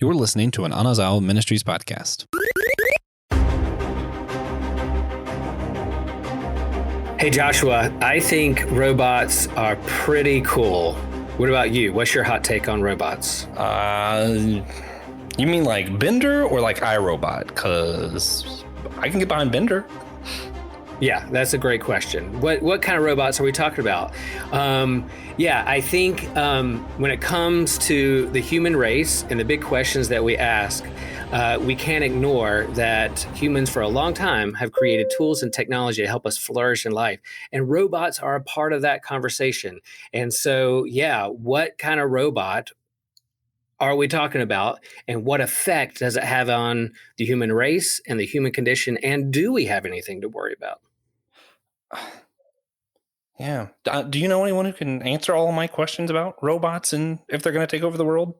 You're listening to an Anazao Ministries podcast. Hey, Joshua, I think robots are pretty cool. What about you? What's your hot take on robots? You mean like Bender or like iRobot? Because I can get behind Bender. Yeah, that's a great question. What kind of robots are we talking about? I think when it comes to the human race and the big questions that we ask, we can't ignore that humans for a long time have created tools and technology to help us flourish in life. And robots are a part of that conversation. And so, what kind of robot are we talking about? And what effect does it have on the human race and the human condition? And do we have anything to worry about? Yeah. Do you know anyone who can answer all of my questions about robots and if they're going to take over the world?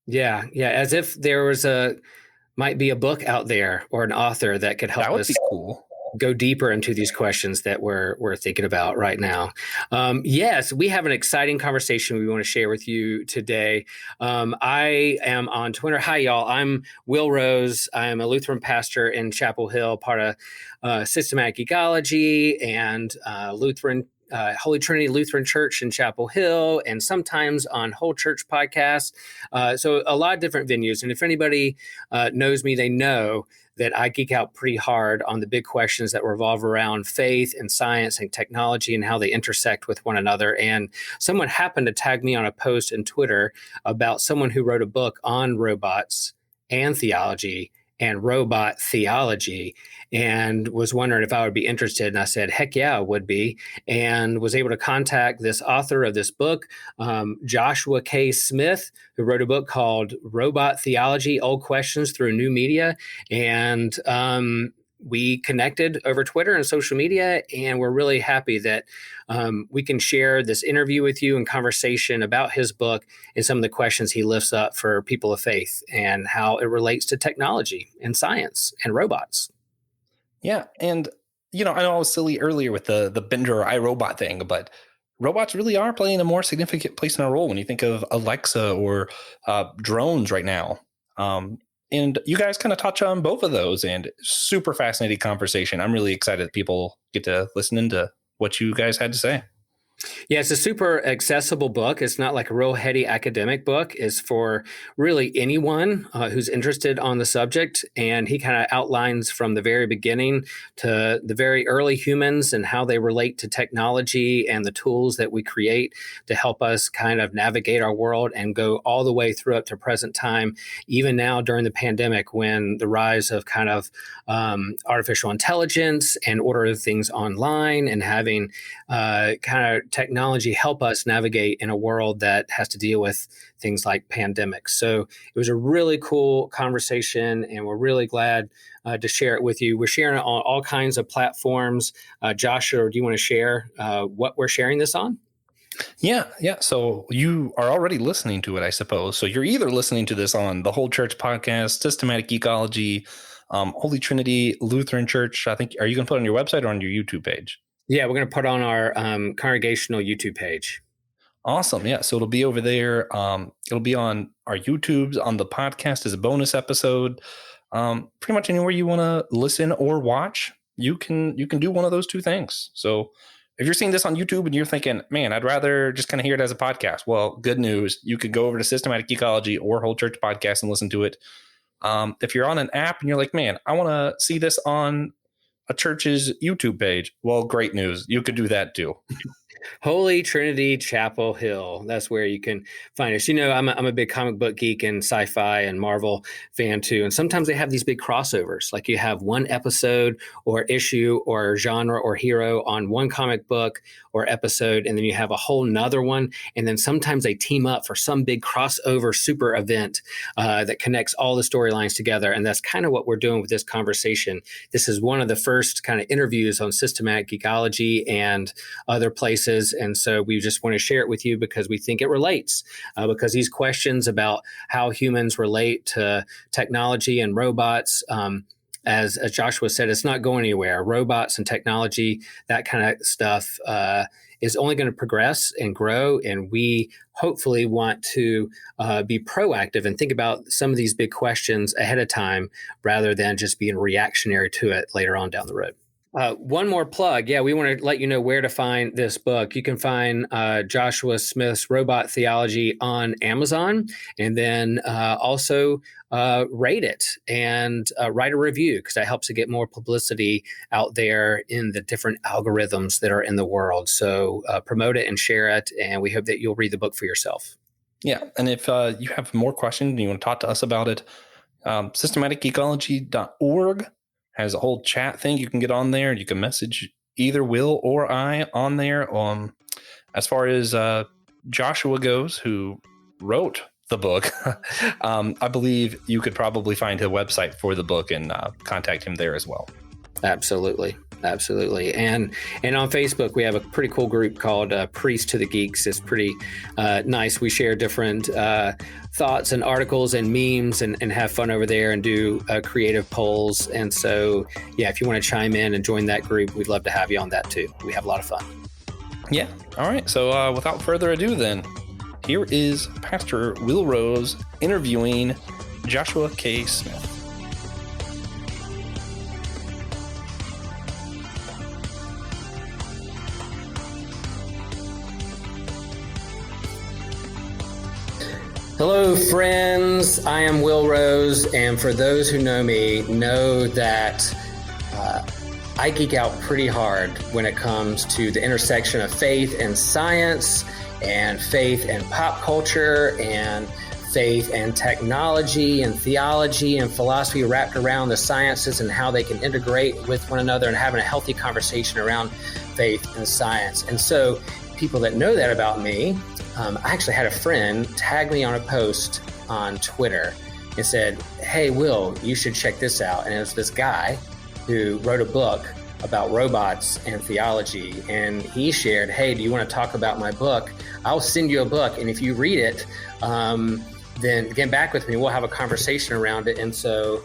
Yeah. As if there might be a book out there or an author that could help us be cool. Go deeper into these questions that we're thinking about right now. Yes, we have an exciting conversation we want to share with you today. I am on Twitter. Hi, y'all. I'm Will Rose. I am a Lutheran pastor in Chapel Hill, part of Systematic Ecology and Lutheran Holy Trinity Lutheran Church in Chapel Hill, and sometimes on Whole Church Podcast. So a lot of different venues. And if anybody knows me, they know that I geek out pretty hard on the big questions that revolve around faith and science and technology and how they intersect with one another. And someone happened to tag me on a post in Twitter about someone who wrote a book on robots and theology and robot theology, and was wondering if I would be interested. And I said, heck yeah, I would be, and was able to contact this author of this book, Joshua K. Smith, who wrote a book called Robot Theology, Old Questions Through New Media. And we connected over Twitter and social media, and we're really happy that we can share this interview with you and conversation about his book and some of the questions he lifts up for people of faith and how it relates to technology and science and robots. Yeah, and I know I was silly earlier with the Bender or iRobot thing, but robots really are playing a more significant place in our role when you think of Alexa or drones right now. And you guys kind of touch on both of those, and super fascinating conversation. I'm really excited that people get to listen into what you guys had to say. Yeah, it's a super accessible book. It's not like a real heady academic book. It's for really anyone who's interested on the subject. And he kind of outlines from the very beginning to the very early humans and how they relate to technology and the tools that we create to help us kind of navigate our world, and go all the way through up to present time, even now during the pandemic, when the rise of kind of artificial intelligence and ordering things online and having kind of technology help us navigate in a world that has to deal with things like pandemics. So it was a really cool conversation, and we're really glad to share it with you. We're sharing it on all kinds of platforms. Joshua, do you want to share what we're sharing this on? Yeah. So you are already listening to it, I suppose. So you're either listening to this on the Whole Church Podcast, Systematic Ecology, Holy Trinity Lutheran Church. I think, are you going to put it on your website or on your YouTube page? Yeah, we're going to put on our congregational YouTube page. Awesome. Yeah. So it'll be over there. It'll be on our YouTubes, on the podcast as a bonus episode. Pretty much anywhere you want to listen or watch, you can do one of those two things. So if you're seeing this on YouTube and you're thinking, man, I'd rather just kind of hear it as a podcast, well, good news. You could go over to Systematic Ecology or Whole Church Podcast and listen to it. If you're on an app and you're like, man, I want to see this on a church's YouTube page, well, great news. You could do that too. Holy Trinity Chapel Hill. That's where you can find us. I'm a big comic book geek and sci-fi and Marvel fan too. And sometimes they have these big crossovers. Like you have one episode or issue or genre or hero on one comic book or episode, and then you have a whole nother one. And then sometimes they team up for some big crossover super event that connects all the storylines together. And that's kind of what we're doing with this conversation. This is one of the first kind of interviews on Systematic Ecology and other places. And so we just want to share it with you because we think it relates, because these questions about how humans relate to technology and robots, as Joshua said, it's not going anywhere. Robots and technology, that kind of stuff is only going to progress and grow. And we hopefully want to be proactive and think about some of these big questions ahead of time rather than just being reactionary to it later on down the road. One more plug. Yeah, we want to let you know where to find this book. You can find Joshua Smith's Robot Theology on Amazon, and then also rate it and write a review, because that helps to get more publicity out there in the different algorithms that are in the world. So promote it and share it, and we hope that you'll read the book for yourself. Yeah, and if you have more questions and you want to talk to us about it, systematicecology.org has a whole chat thing you can get on there. You can message either Will or I on there. As far as Joshua goes, who wrote the book, I believe you could probably find a website for the book and contact him there as well. Absolutely. And on Facebook, we have a pretty cool group called Priest to the Geeks. It's pretty nice. We share different thoughts and articles and memes and have fun over there and do creative polls. And so, yeah, if you want to chime in and join that group, we'd love to have you on that too. We have a lot of fun. Yeah. All right. So without further ado, then, here is Pastor Will Rose interviewing Joshua K. Smith. Hello, friends. I am Will Rose, and for those who know me, know that I geek out pretty hard when it comes to the intersection of faith and science, and faith and pop culture, and faith and technology, and theology and philosophy wrapped around the sciences and how they can integrate with one another and having a healthy conversation around faith and science. And so people that know that about me, I actually had a friend tag me on a post on Twitter and said, "Hey, Will, you should check this out." And it was this guy who wrote a book about robots and theology. And he shared, "Hey, do you want to talk about my book? I'll send you a book. And if you read it, then get back with me. We'll have a conversation around it." And so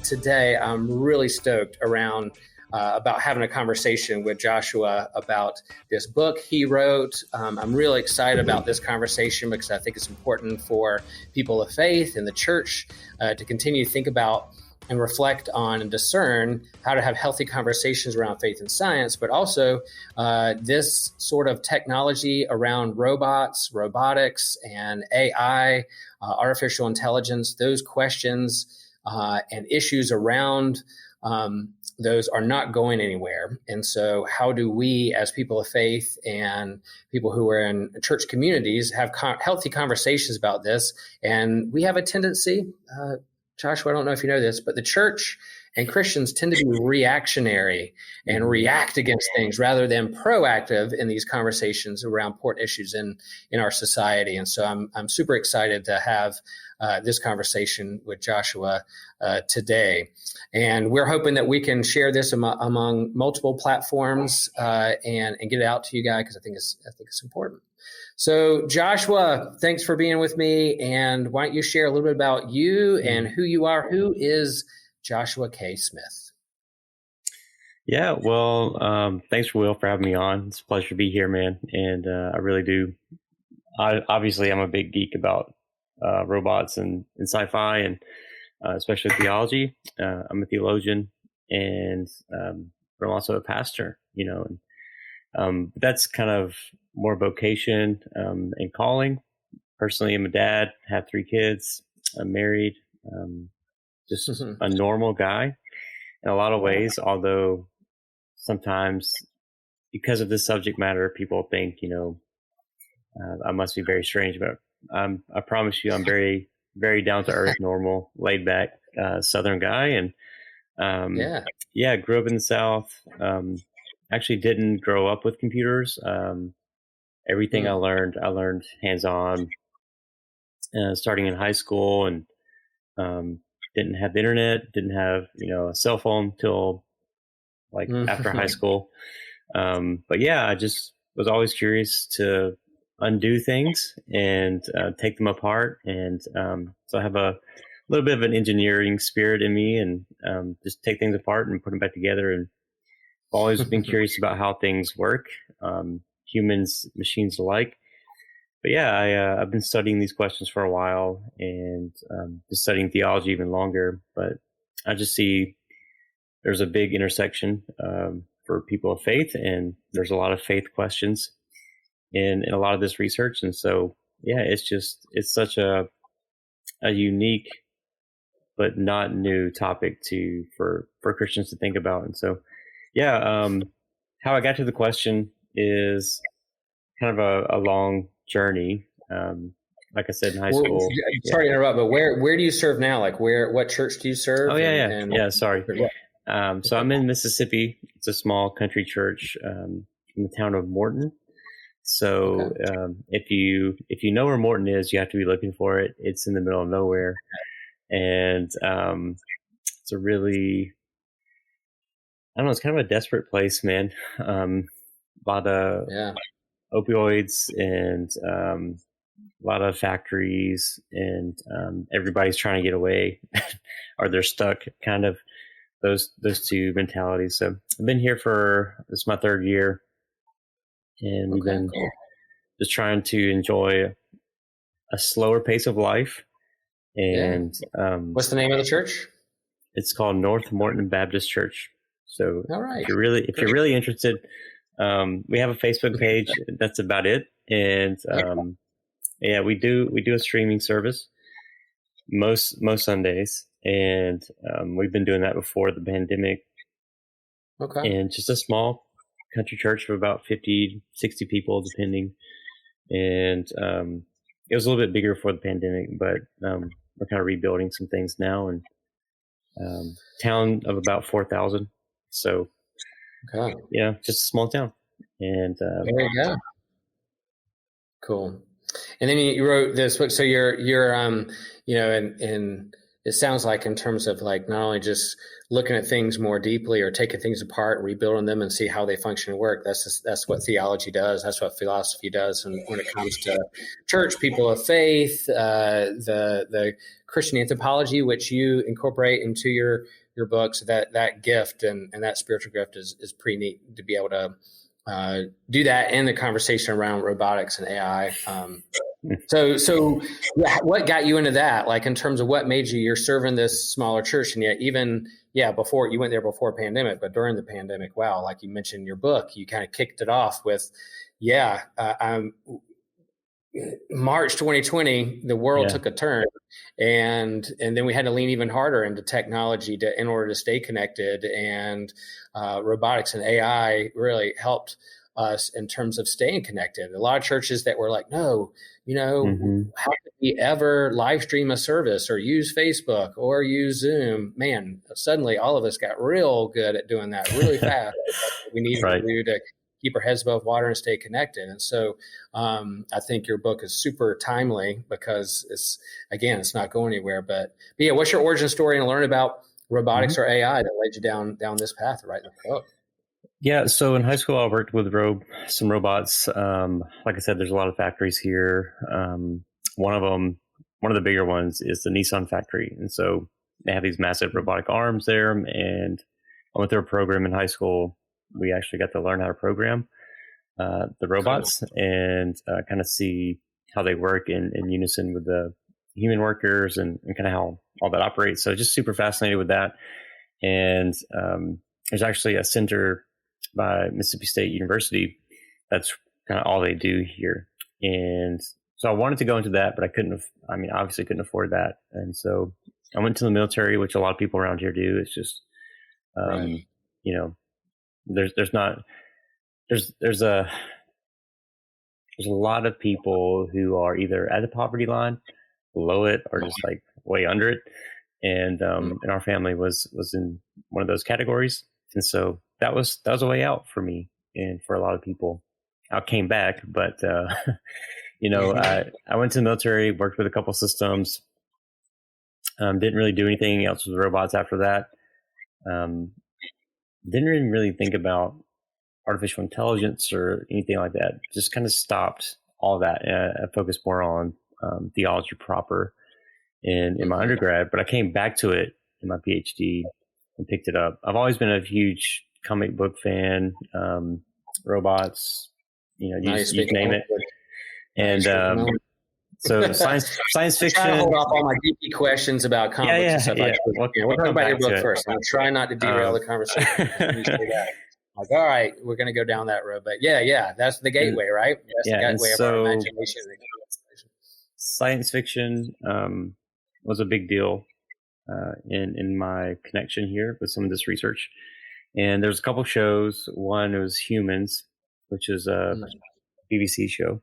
today I'm really stoked about having a conversation with Joshua about this book he wrote. I'm really excited about this conversation because I think it's important for people of faith in the church to continue to think about and reflect on and discern how to have healthy conversations around faith and science, but also this sort of technology around robots, robotics, and AI, artificial intelligence, those questions and issues around those are not going anywhere. And so how do we, as people of faith and people who are in church communities, have healthy conversations about this? And we have a tendency, Joshua, I don't know if you know this, but the church and Christians tend to be reactionary and react against things rather than proactive in these conversations around important issues in our society. And so I'm super excited to have this conversation with Joshua today. And we're hoping that we can share this among multiple platforms and get it out to you guys, because I think it's important. So Joshua, thanks for being with me. And why don't you share a little bit about you and who you are? Who is Joshua K. Smith? Yeah, well, thanks, Will, for having me on. It's a pleasure to be here, man. And I really do. Obviously, I'm a big geek about robots and sci-fi, and especially theology. I'm a theologian, and I'm also a pastor, and that's kind of more vocation and calling. Personally, I'm a dad, have 3 kids, I'm married, just a normal guy in a lot of ways, although sometimes because of this subject matter, people think, I must be very strange, but I promise you I'm very, very down to earth, normal, laid back Southern guy. And grew up in the South. Actually didn't grow up with computers. Everything I learned hands-on, starting in high school, and didn't have the internet, didn't have, a cell phone till after high school. But yeah, I just was always curious to undo things and take them apart. And so I have a little bit of an engineering spirit in me, and just take things apart and put them back together. And I've always been curious about how things work. humans, machines alike. But yeah, I've been studying these questions for a while, and been studying theology even longer. But I just see there's a big intersection for people of faith, and there's a lot of faith questions in a lot of this research. And so, yeah, it's such a unique but not new topic for Christians to think about. And so, yeah, how I got to the question is kind of a long journey. Like I said, in high school. Sorry to interrupt, but where do you serve now? Like what church do you serve? Oh yeah. Sorry. So I'm in Mississippi. It's a small country church in the town of Morton. So if you know where Morton is, you have to be looking for it. It's in the middle of nowhere, and it's a really, I don't know, it's kind of a desperate place, man. A lot of opioids and a lot of factories, and everybody's trying to get away, or they're stuck. Kind of those two mentalities. So I've been here this is my third year, and we've been just trying to enjoy a slower pace of life. And what's the name of the church? It's called North Morton Baptist Church. So all right. if you're really interested, we have a Facebook page. That's about it. And we do a streaming service most Sundays, and we've been doing that before the pandemic. And just a small country church of about 50, 60 people, depending. And it was a little bit bigger before the pandemic, but we're kind of rebuilding some things now. And town of about 4,000. So just a small town. And there you go. Cool. And then you wrote this book. So you're and it sounds like in terms of like not only just looking at things more deeply or taking things apart and rebuilding them and see how they function and work. That's what theology does. That's what philosophy does. And when it comes to church, people of faith, the Christian anthropology, which you incorporate into your books, that gift and that spiritual gift is pretty neat to be able to do that in the conversation around robotics and AI. So what got you into that? Like in terms of what made you're serving this smaller church, and yet even before you went there before pandemic, but during the pandemic, wow, like you mentioned in your book, you kind of kicked it off with, March 2020, the world took a turn, and then we had to lean even harder into technology in order to stay connected, and robotics and AI really helped us in terms of staying connected. A lot of churches that were like, no, how could we ever live stream a service or use Facebook or use Zoom? Man, suddenly all of us got real good at doing that really fast. We needed to do to keep our heads above water and stay connected. And so I think your book is super timely because it's not going anywhere. But what's your origin story and learn about robotics or AI that led you down this path right in the book? Yeah, so in high school, I worked with some robots. Like I said, there's a lot of factories here. One of the bigger ones is the Nissan factory. And so they have these massive robotic arms there. And I went through a program in high school. We actually got to learn how to program the robots and kind of see how they work in unison with the human workers and kind of how all that operates. So just super fascinated with that. And there's actually a center by Mississippi State University. That's kind of all they do here. And so I wanted to go into that, but obviously couldn't afford that. And so I went to the military, which a lot of people around here do. It's just, there's a lot of people who are either at the poverty line, below it, or just like way under it. And our family was in one of those categories. And so that was a way out for me and for a lot of people. I came back, but I went to the military, worked with a couple systems, didn't really do anything else with robots after that. Didn't even really think about artificial intelligence or anything like that. Just kind of stopped all that. I focused more on theology proper in my undergrad, but I came back to it in my PhD and picked it up. I've always been a huge comic book fan, robots, you name it. And so science fiction. I'm trying to hold off all my geeky questions about comic books and stuff. Yeah. We'll talk about your book first. I'm trying not to derail the conversation. Like, all right, we're going to go down that road. But yeah, that's the gateway, right? That's the gateway of our imagination. Science fiction was a big deal in my connection here with some of this research. And there's a couple shows. One was Humans, which is a BBC show,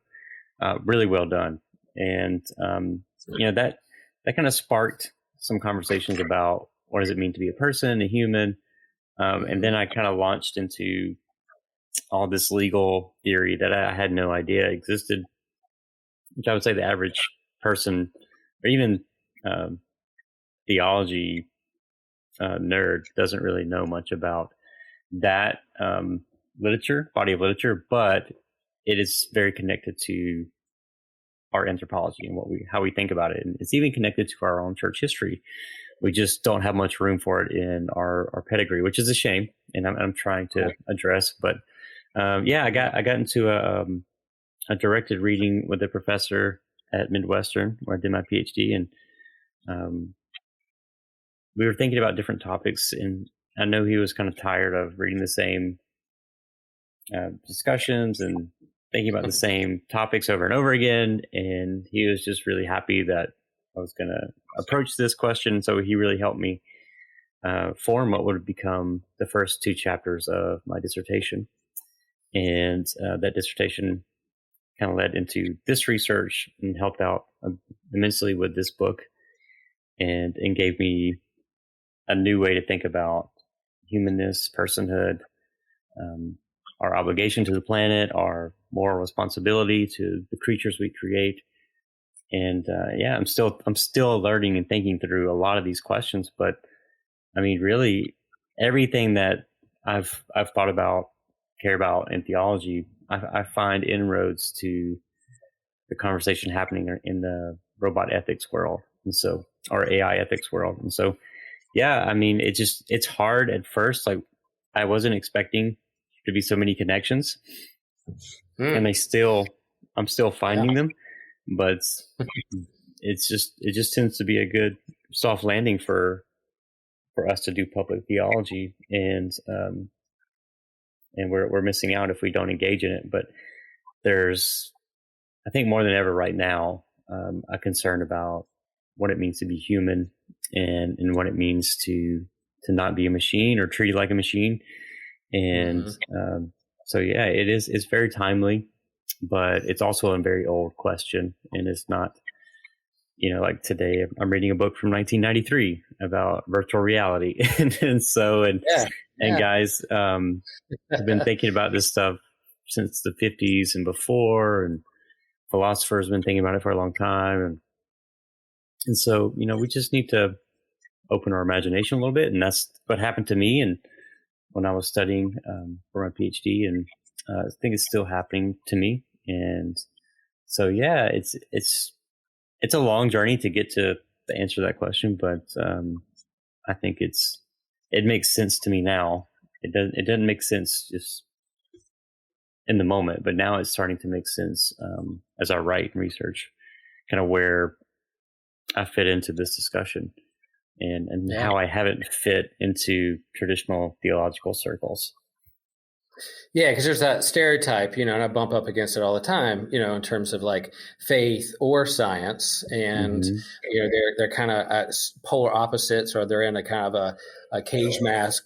really well done. And that kind of sparked some conversations about what does it mean to be a person, a human. And then I kind of launched into all this legal theory that I had no idea existed, which I would say the average person or even theology nerd doesn't really know much about that body of literature, but it is very connected to our anthropology and how we think about it. And it's even connected to our own church history. We just don't have much room for it in our pedigree, which is a shame, and I'm trying to address. But I got into a directed reading with a professor at Midwestern where I did my PhD, and we were thinking about different topics. And I know he was kind of tired of reading the same discussions and thinking about the same topics over and over again, and he was just really happy that I was going to approach this question. So he really helped me form what would become the first 2 chapters of my dissertation. And that dissertation kind of led into this research and helped out immensely with this book, and gave me a new way to think about humanness, personhood, our obligation to the planet, our moral responsibility to the creatures we create. And I'm still learning and thinking through a lot of these questions. But I mean, really, everything that I've thought about, care about in theology, I find inroads to the conversation happening in the robot ethics world, and so, or AI ethics world. And so, I mean, it's hard at first. Like, I wasn't expecting to be so many connections, and I'm still finding them. But it just tends to be a good soft landing for us to do public theology, and we're missing out if we don't engage in it. But there's, I think more than ever right now, a concern about what it means to be human, and what it means to not be a machine or treat like a machine. And it's very timely. But it's also a very old question, and it's not, like today I'm reading a book from 1993 about virtual reality. Guys have been thinking about this stuff since the 50s and before, and philosophers have been thinking about it for a long time. And so, we just need to open our imagination a little bit. And that's what happened to me. And when I was studying for my PhD, and I think it's still happening to me. And so, it's a long journey to get to answer that question, but I think it makes sense to me now. It doesn't make sense just in the moment, but now it's starting to make sense as I write and research, kind of where I fit into this discussion, and how I haven't fit into traditional theological circles. Yeah, because there's that stereotype, and I bump up against it all the time, in terms of like faith or science, and they're kind of polar opposites, or they're in a kind of a cage match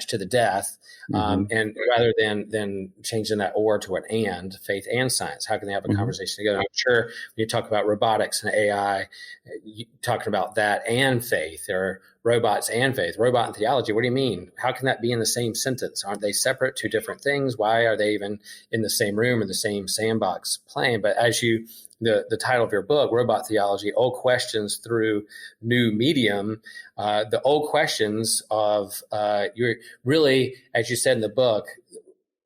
to the death, and rather than changing that or to an and, faith and science, how can they have a conversation together? I'm sure when you talk about robotics and AI, talking about that and faith, or robots and faith, robot and theology. What do you mean? How can that be in the same sentence? Aren't they separate, 2 different things? Why are they even in the same room, in the same sandbox playing? But as the title of your book, Robot Theology, Old Questions Through New Medium, the old questions of you're really, as you said in the book,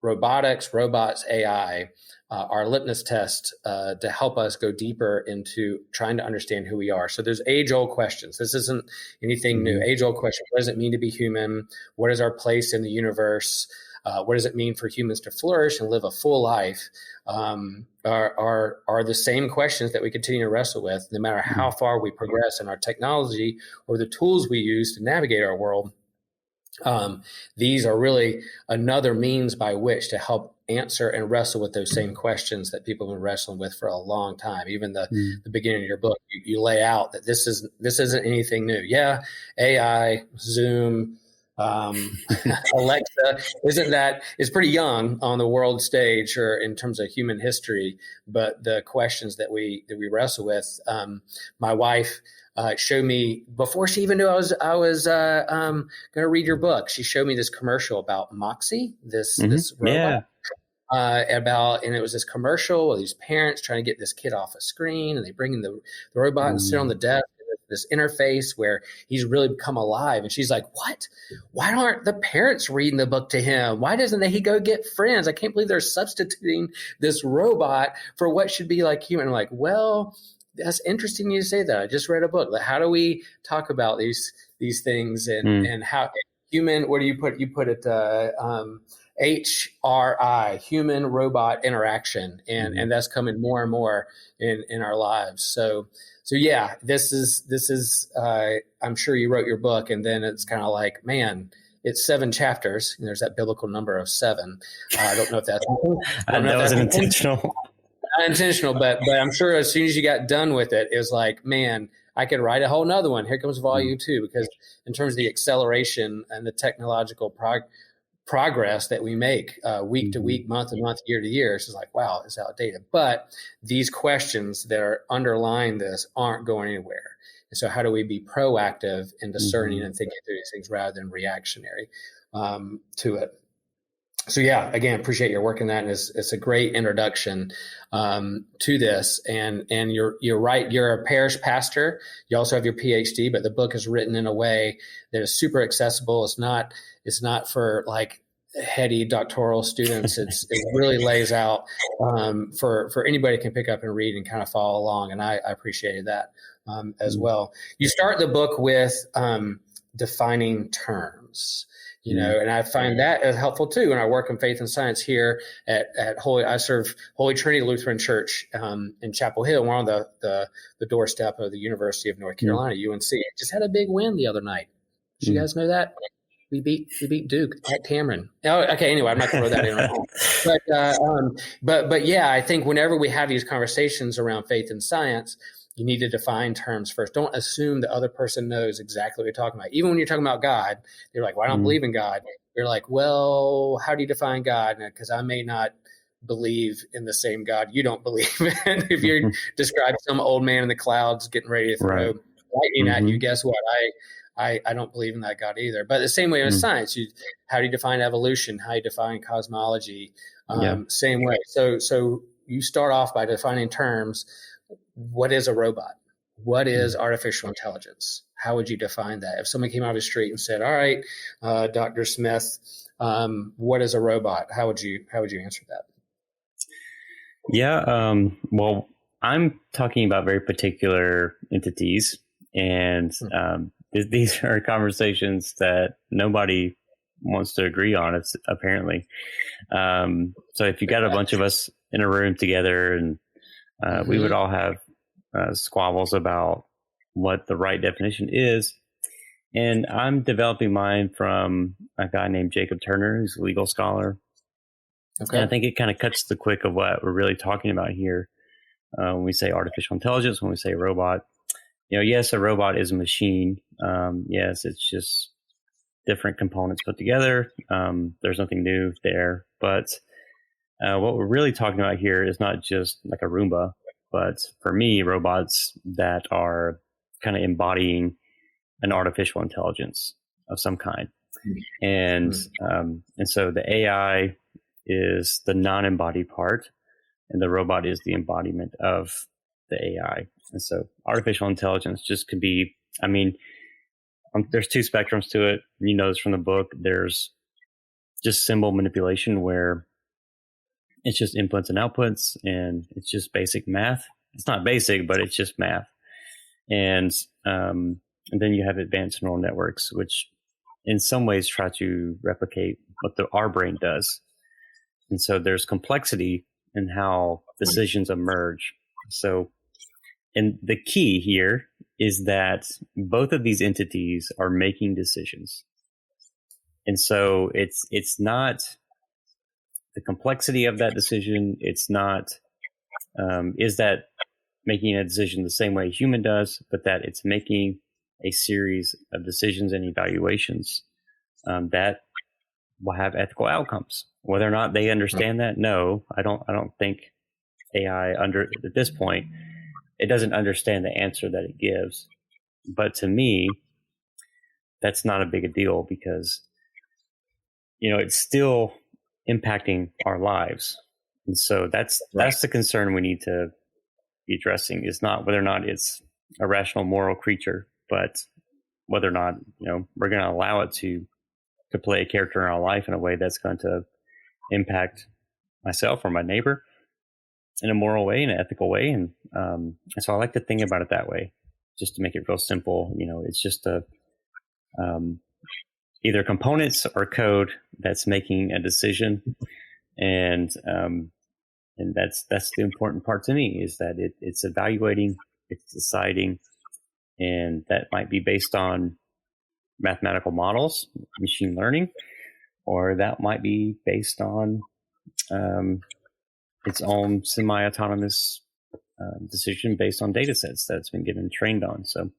robotics, robots, AI, our litmus test to help us go deeper into trying to understand who we are. So there's age-old questions. This isn't anything new. Age-old question. What does it mean to be human? What is our place in the universe? what does it mean for humans to flourish and live a full life, are the same questions that we continue to wrestle with, no matter how far we progress in our technology or the tools we use to navigate our world. These are really another means by which to help answer and wrestle with those same questions that people have been wrestling with for a long time. Even the beginning of your book, you lay out that this isn't anything new. Yeah, AI, Zoom, Alexa is pretty young on the world stage or in terms of human history, but the questions that we wrestle with, my wife showed me before she even knew I was going to read your book. She showed me this commercial about Moxie, this robot. And it was this commercial of these parents trying to get this kid off a screen, and they bring in the robot and sit on the desk. This interface where he's really become alive. And she's like, what? Why aren't the parents reading the book to him? Why doesn't he go get friends? I can't believe they're substituting this robot for what should be like human. I'm like, well, that's interesting you say that. I just read a book. Like, how do we talk about these things and how human, what do you put? You put it HRI, human robot interaction. And that's coming more and more in our lives. So yeah, this is I'm sure you wrote your book, and then it's kind of like, man, it's 7 chapters. And there's that biblical number of 7. I don't know if that's that wasn't intentional. Not intentional, but I'm sure as soon as you got done with it, it was like, man, I could write a whole nother one. Here comes volume 2, because in terms of the acceleration and the technological progress that we make week to week, month to month, year to year, it's just like, wow, it's outdated. But these questions that are underlying this aren't going anywhere. And so how do we be proactive in discerning and thinking through these things rather than reactionary to it? So yeah, again, appreciate your work in that. And it's a great introduction to this. And you're right. You're a parish pastor. You also have your PhD, but the book is written in a way that is super accessible. It's not for like heady doctoral students. It really lays out for anybody can pick up and read and kind of follow along. And I appreciated that as well. You start the book with defining terms. And I find that helpful too. And I work in faith and science here at I serve Holy Trinity Lutheran Church in Chapel Hill. We're on the doorstep of the University of North Carolina, UNC. Just had a big win the other night. Did you guys know that? We beat Duke at Cameron. Oh, okay. Anyway, I'm not going to throw that in right now. But yeah, I think whenever we have these conversations around faith and science, you need to define terms first. Don't assume the other person knows exactly what you're talking about. Even when you're talking about God, you're like, well, I don't believe in God. You're like, well, how do you define God? Because I may not believe in the same God you don't believe in. If you describe some old man in the clouds getting ready to throw lightning at you, guess what? I don't believe in that God either. But the same way with science, how do you define evolution? How do you define cosmology? Same way. So you start off by defining terms. What is a robot? What is artificial intelligence? How would you define that? If someone came out of the street and said, all right, Dr. Smith, what is a robot? How would you answer that? Yeah. Well, I'm talking about very particular entities, and these are conversations that nobody wants to agree on. It's apparently. So if you got a bunch of us in a room together, and we would all have squabbles about what the right definition is. And I'm developing mine from a guy named Jacob Turner, who's a legal scholar. Okay. And I think it kind of cuts the quick of what we're really talking about here. When we say artificial intelligence, when we say robot, yes, a robot is a machine. Yes, it's just different components put together. There's nothing new there. But what we're really talking about here is not just like a Roomba, but for me, robots that are kind of embodying an artificial intelligence of some kind. And so the AI is the non-embodied part, and the robot is the embodiment of the AI. And so artificial intelligence just could be, there's 2 spectrums to it. You know this from the book. There's just symbol manipulation, where it's just inputs and outputs, and it's just basic math. It's not basic, but it's just math. And then you have advanced neural networks, which in some ways try to replicate what our brain does. And so there's complexity in how decisions emerge. So, and the key here is that both of these entities are making decisions. And so it's not the complexity of that decision. It's not, is that making a decision the same way a human does, but that it's making a series of decisions and evaluations that will have ethical outcomes. Whether or not they understand that, no, I don't think AI at this point, it doesn't understand the answer that it gives. But to me, that's not a big a deal because, it's still impacting our lives. And so that's the concern we need to be addressing, is not whether or not it's a rational moral creature, but whether or not, we're going to allow it to play a character in our life in a way that's going to impact myself or my neighbor in a moral way, in an ethical way. And so I like to think about it that way, just to make it real simple. It's just either components or code that's making a decision. And that's the important part to me, is that it's evaluating, it's deciding, and that might be based on mathematical models, machine learning, or that might be based on its own semi-autonomous decision based on data sets that it's been given trained on. So,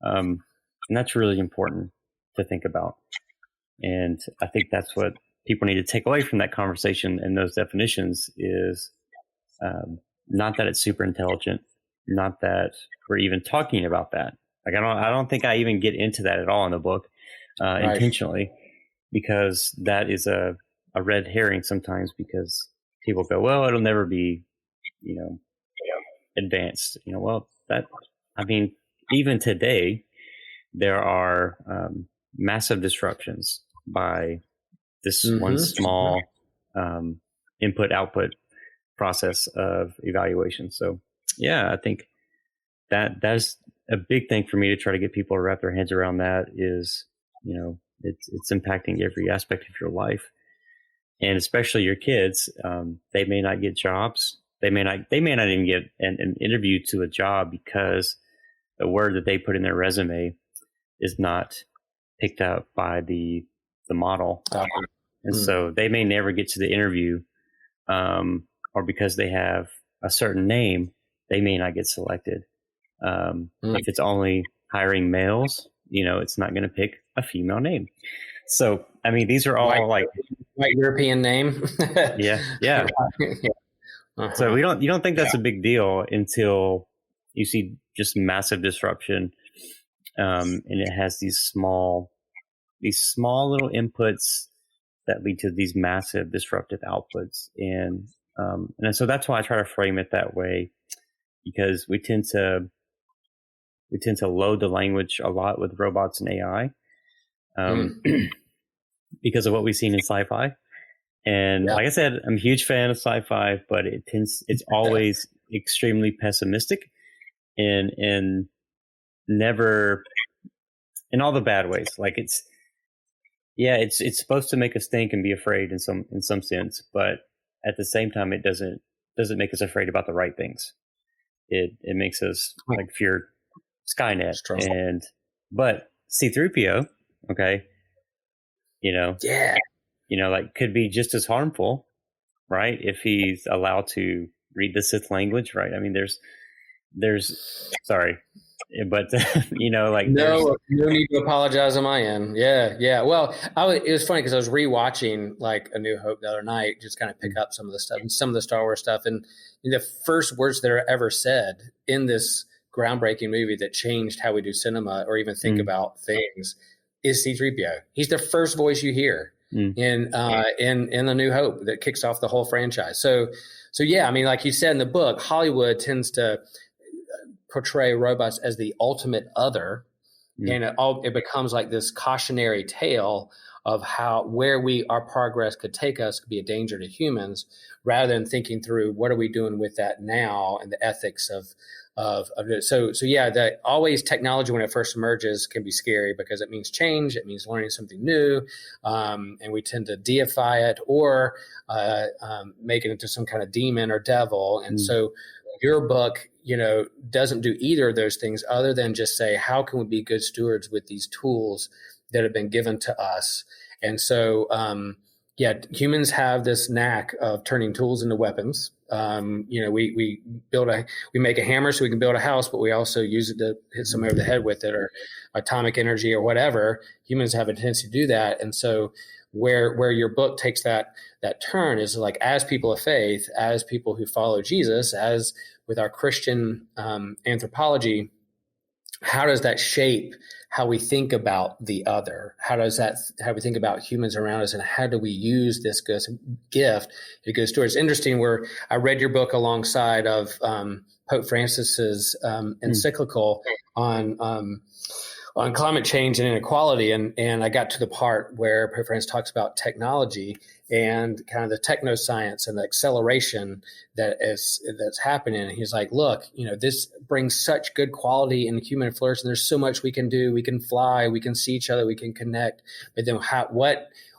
and that's really important to think about. And I think that's what people need to take away from that conversation and those definitions is not that it's super intelligent, not that we're even talking about that. Like I don't think I even get into that at all in the book intentionally, because that is a red herring sometimes, because people go, well, it'll never be, advanced. Even today, there are massive disruptions by this one small input-output process of evaluation. So, yeah, I think that's a big thing for me to try to get people to wrap their heads around. That is, it's impacting every aspect of your life, and especially your kids. They may not get jobs. They may not even get an interview to a job because the word that they put in their resume is not picked up by the model. And so they may never get to the interview, or because they have a certain name, they may not get selected. If it's only hiring males, it's not going to pick a female name. So, these are all white European name. Yeah. So you don't think that's a big deal until you see just massive disruption. And it has these small little inputs that lead to these massive disruptive outputs. And so that's why I try to frame it that way, because we tend to load the language a lot with robots and AI, because of what we've seen in sci-fi. And like I said, I'm a huge fan of sci-fi, but it's always extremely pessimistic and never in all the bad ways. Like it's supposed to make us think and be afraid in some sense, but at the same time, it doesn't make us afraid about the right things. It makes us like fear Skynet but C-3PO, okay, like could be just as harmful, right? If he's allowed to read the Sith language, right? There's sorry, but no need to apologize on my end. Yeah. Well, it was funny because I was rewatching like A New Hope the other night, just kind of pick up some of the stuff and some of the Star Wars stuff, and the first words that are ever said in this groundbreaking movie that changed how we do cinema or even think about things is C-3PO. He's the first voice you hear in A New Hope that kicks off the whole franchise. So yeah, like you said in the book, Hollywood tends to portray robots as the ultimate other, and it becomes like this cautionary tale of where our progress could take us could be a danger to humans, rather than thinking through what are we doing with that now and the ethics of of it. So yeah, that always technology when it first emerges can be scary because it means change, it means learning something new, and we tend to deify it or make it into some kind of demon or devil. And so your book, doesn't do either of those things other than just say, how can we be good stewards with these tools that have been given to us? And so, humans have this knack of turning tools into weapons. We make a hammer so we can build a house, but we also use it to hit somebody over the head with it, or atomic energy or whatever. Humans have a tendency to do that. And so where your book takes that turn is like, as people of faith, as people who follow Jesus, as with our Christian anthropology, how does that shape how we think about the other? How we think about humans around us, and how do we use this gift to go steward? It's interesting where I read your book alongside of Pope Francis's encyclical on climate change and inequality, and I got to the part where Pope Francis talks about technology and kind of the technoscience and the acceleration that's happening. And he's like, look, this brings such good quality in human flourish, and there's so much we can do. We can fly, we can see each other, we can connect. But then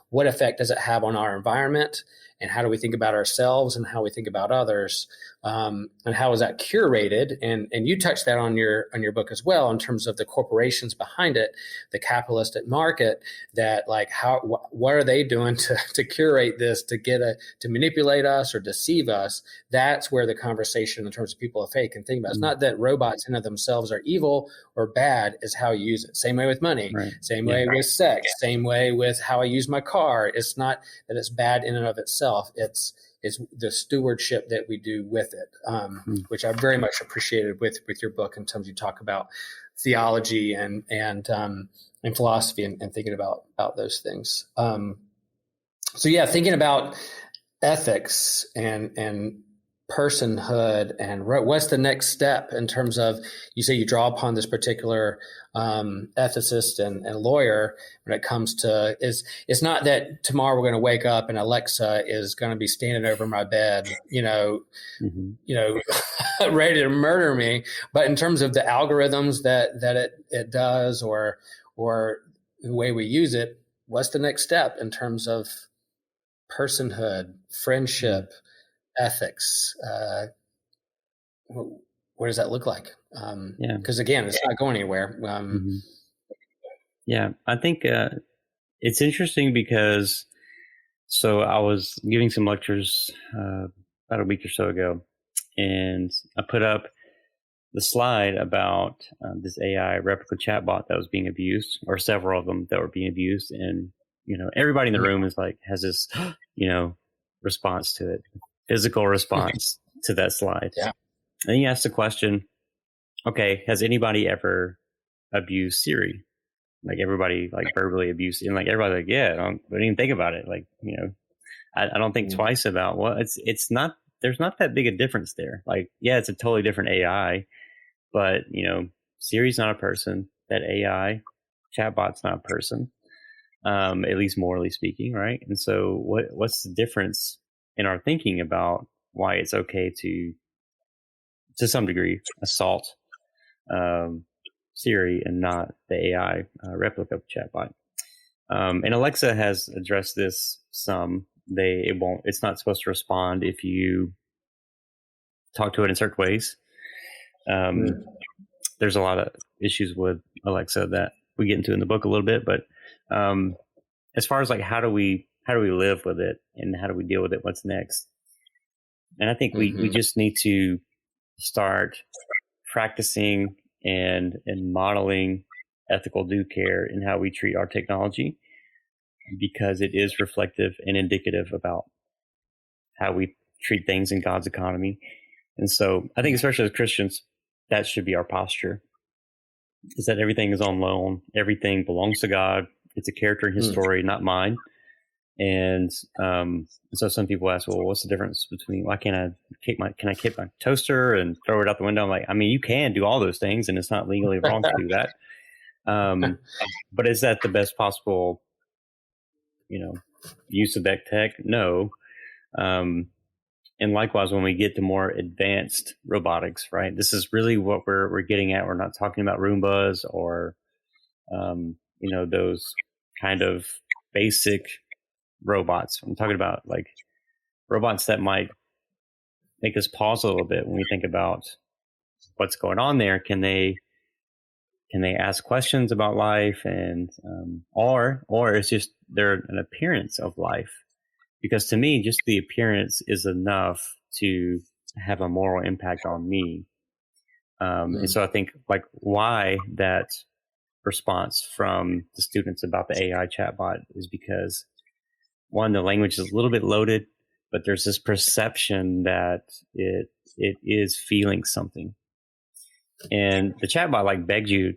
what effect does it have on our environment? And how do we think about ourselves and how we think about others? And how is that curated? And you touched that on your book as well, in terms of the corporations behind it, the capitalistic market, that like what are they doing to curate this, to manipulate us or deceive us? That's where the conversation in terms of people of faith can think about. It's not that robots in and of themselves are evil or bad, is how you use it. Same way with money, same way with sex, same way with how I use my car. It's not that it's bad in and of itself. It's the stewardship that we do with it, which I very much appreciated with your book, in terms you talk about theology and philosophy and thinking about those things. Thinking about ethics and personhood, and what's the next step in terms of, you say you draw upon this particular ethicist and lawyer when it comes to, it's not that tomorrow we're going to wake up and Alexa is going to be standing over my bed, ready to murder me. But in terms of the algorithms that it does, or the way we use it, what's the next step in terms of personhood, friendship, ethics? What does that look like? Because again, it's not going anywhere. Yeah, I think it's interesting because, so I was giving some lectures about a week or so ago, and I put up the slide about this AI replica chatbot that was being abused, or several of them that were being abused, and everybody in the room is like, has this response to it, physical response to that slide. Yeah. And you ask the question, okay, has anybody ever abused Siri? Like, everybody like verbally abused, and like everybody like, yeah, I don't even think about it. Like, I don't think twice about it's not, there's not that big a difference there. Like, yeah, it's a totally different AI, but Siri's not a person. That AI chatbot's not a person, at least morally speaking, right? And so what's the difference in our thinking about why it's okay to some degree, assault Siri and not the AI replica chatbot? And Alexa has addressed this some. It's not supposed to respond if you talk to it in certain ways. There's a lot of issues with Alexa that we get into in the book a little bit, but as far as like how do we live with it, and how do we deal with it? What's next? And I think we just need to start practicing and modeling ethical due care in how we treat our technology, because it is reflective and indicative about how we treat things in God's economy. And so I think, especially as Christians, that should be our posture, is that everything is on loan. Everything belongs to God. It's a character in his story, not mine. And so some people ask, well, what's the difference between, why can't I kick my toaster and throw it out the window? I'm like, I mean, you can do all those things, and it's not legally wrong to do that. But is that the best possible, use of that tech? No. And and likewise, when we get to more advanced robotics, right? This is really what we're getting at. We're not talking about Roombas or, those kind of basic robots. I'm talking about like robots that might make us pause a little bit when we think about what's going on there. Can they ask questions about life, and or it's just they're an appearance of life? Because to me, just the appearance is enough to have a moral impact on me. And so I think like why that response from the students about the AI chatbot is because, one, the language is a little bit loaded, but there's this perception that it is feeling something. And the chatbot like begs you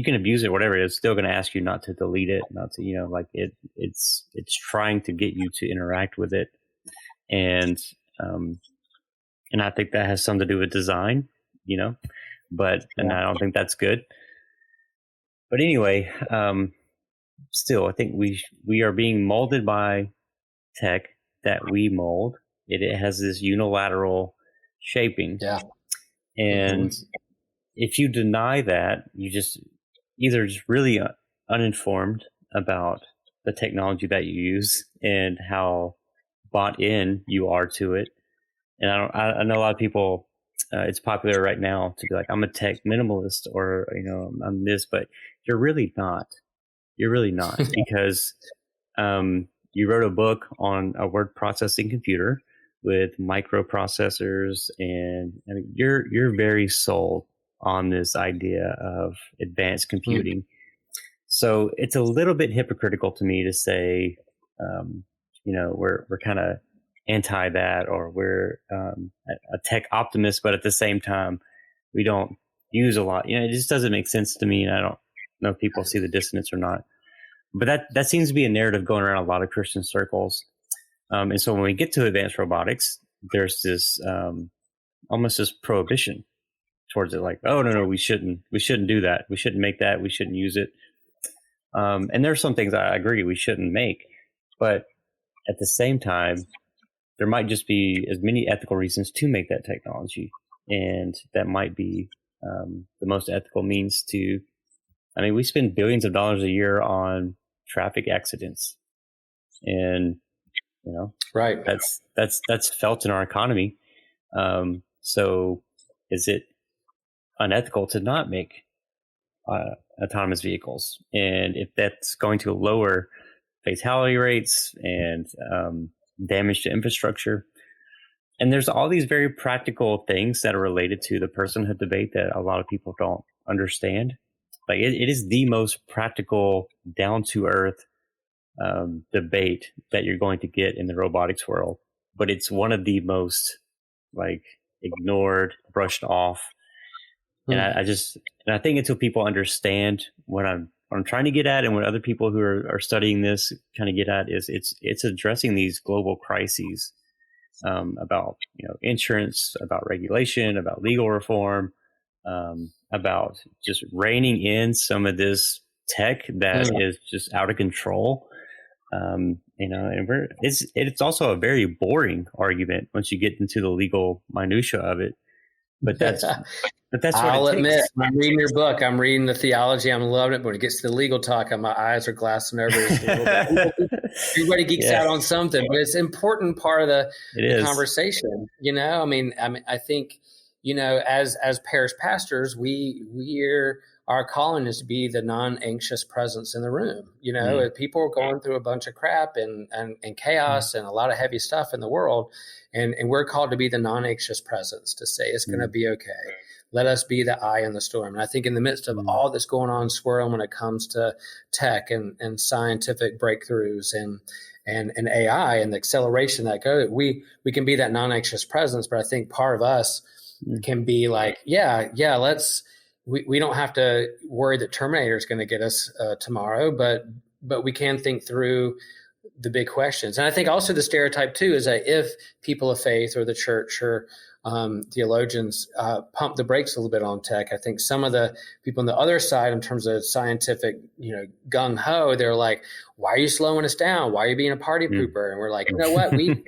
can abuse it, whatever. It's still going to ask you not to delete it, not to, it's trying to get you to interact with it. And I think that has something to do with design, and I don't think that's good. But anyway, still, I think we are being molded by tech that we mold. It has this unilateral shaping. Yeah. And if you deny that, you just either just really uninformed about the technology that you use and how bought in you are to it. And I know a lot of people, it's popular right now to be like, I'm a tech minimalist, or, I'm this, but you're really not. You're really not, because you wrote a book on a word processing computer with microprocessors, and I mean, you're very sold on this idea of advanced computing. So it's a little bit hypocritical to me to say, we're kind of anti that, or we're a tech optimist, but at the same time, we don't use a lot. It just doesn't make sense to me, and I don't know if people see the dissonance or not. But that seems to be a narrative going around a lot of Christian circles. And so when we get to advanced robotics, there's this almost this prohibition towards it, like, oh no, we shouldn't do that, we shouldn't make that, we shouldn't use it. And there's some things I agree we shouldn't make, but at the same time, there might just be as many ethical reasons to make that technology, and that might be the most ethical means to. I mean, we spend billions of dollars a year on traffic accidents, and right, that's felt in our economy. So, is it unethical to not make autonomous vehicles? And if that's going to lower fatality rates and damage to infrastructure, and there's all these very practical things that are related to the personhood debate that a lot of people don't understand. Like it is the most practical, down to earth debate that you're going to get in the robotics world, but it's one of the most like ignored, brushed off. And I think until people understand what I'm trying to get at, and what other people who are studying this kind of get at, is it's addressing these global crises about insurance, about regulation, about legal reform, about just reining in some of this tech that is just out of control. And it's also a very boring argument once you get into the legal minutia of it. But that's I'll admit, I'm reading your book. I'm reading the theology. I'm loving it. But when it gets to the legal talk, my eyes are glassing over. Everybody geeks out on something, but it's an important part of the conversation. I think, as parish pastors, our calling is to be the non-anxious presence in the room. People are going through a bunch of crap and chaos and a lot of heavy stuff in the world. And we're called to be the non-anxious presence, to say it's going to be okay. Let us be the eye in the storm. And I think in the midst of all that's going on, swirling when it comes to tech and scientific breakthroughs and AI and the acceleration that goes, we can be that non-anxious presence. But I think part of us can be like, we don't have to worry that Terminator is going to get us tomorrow, but we can think through the big questions. And I think also the stereotype too is that if people of faith or the church or theologians pump the brakes a little bit on tech. I think some of the people on the other side, in terms of scientific, gung ho, they're like, "Why are you slowing us down? Why are you being a party pooper?" And we're like, you know what? We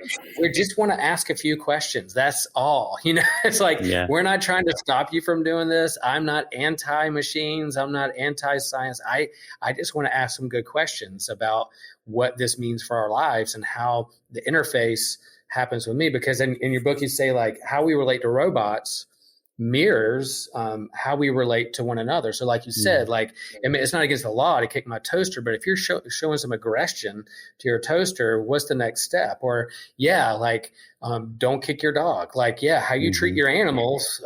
just want to ask a few questions. That's all. It's like, we're not trying to stop you from doing this. I'm not anti-machines. I'm not anti-science. I just want to ask some good questions about what this means for our lives and how the interface happens with me. Because in your book, you say like how we relate to robots mirrors how we relate to one another. So like you said, like, I mean, it's not against the law to kick my toaster, but if you're showing some aggression to your toaster, what's the next step? Or don't kick your dog. Like, how you treat your animals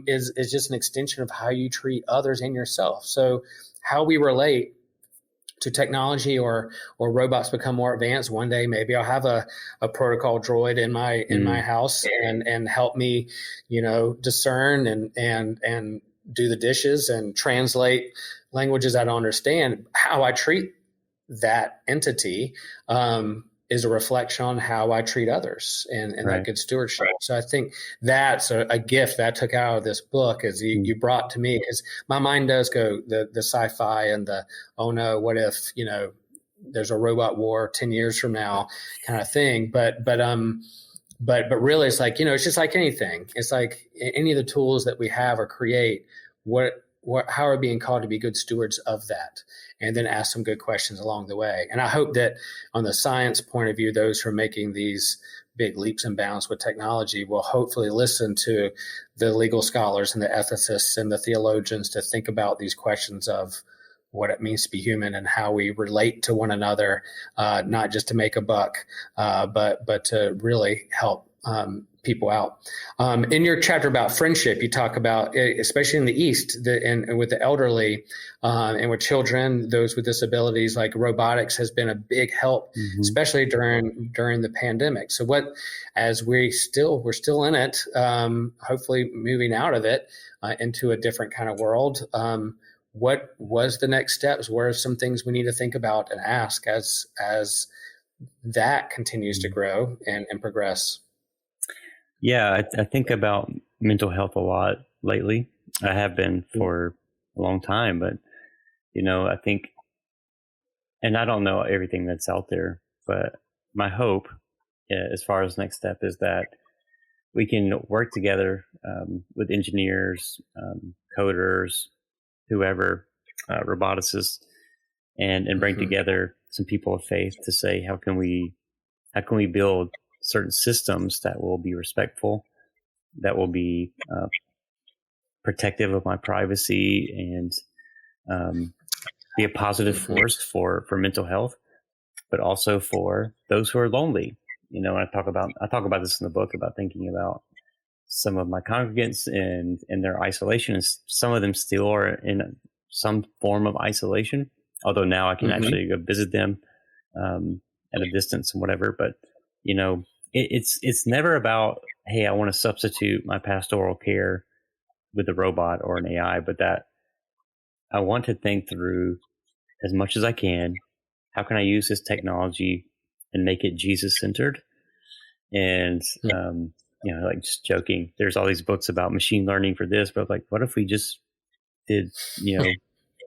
is just an extension of how you treat others and yourself. So how we relate to technology or robots become more advanced. One day, maybe I'll have a protocol droid in my house and help me, discern and do the dishes and translate languages I don't understand. How I treat that entity is a reflection on how I treat others and that good stewardship. So I think that's a gift that I took out of this book is you brought to me, because my mind does go the sci-fi and the, oh no, what if, there's a robot war 10 years from now kind of thing. But really it's like, it's just like anything. It's like any of the tools that we have or create, how are we being called to be good stewards of that? And then ask some good questions along the way. And I hope that on the science point of view, those who are making these big leaps and bounds with technology will hopefully listen to the legal scholars and the ethicists and the theologians to think about these questions of what it means to be human and how we relate to one another, not just to make a buck, but to really help people out. In your chapter about friendship, you talk about, especially in the East and with the elderly and with children, those with disabilities, like robotics has been a big help, especially during the pandemic. So as we're still in it, hopefully moving out of it into a different kind of world. What was the next steps? What are some things we need to think about and ask as that continues to grow and progress? Yeah, I think about mental health a lot lately. I have been for a long time, but, I think, and I don't know everything that's out there, but my hope as far as next step is that we can work together with engineers, coders, whoever, roboticists, and bring together some people of faith to say, how can we build certain systems that will be respectful, that will be protective of my privacy, and be a positive force for mental health, but also for those who are lonely. I talk about this in the book, about thinking about some of my congregants and their isolation, and some of them still are in some form of isolation, although now I can actually go visit them at a distance and whatever. But it's never about, hey, I want to substitute my pastoral care with a robot or an AI, but that I want to think through as much as I can, how can I use this technology and make it Jesus centered? And like, just joking, there's all these books about machine learning for this, but like, what if we just did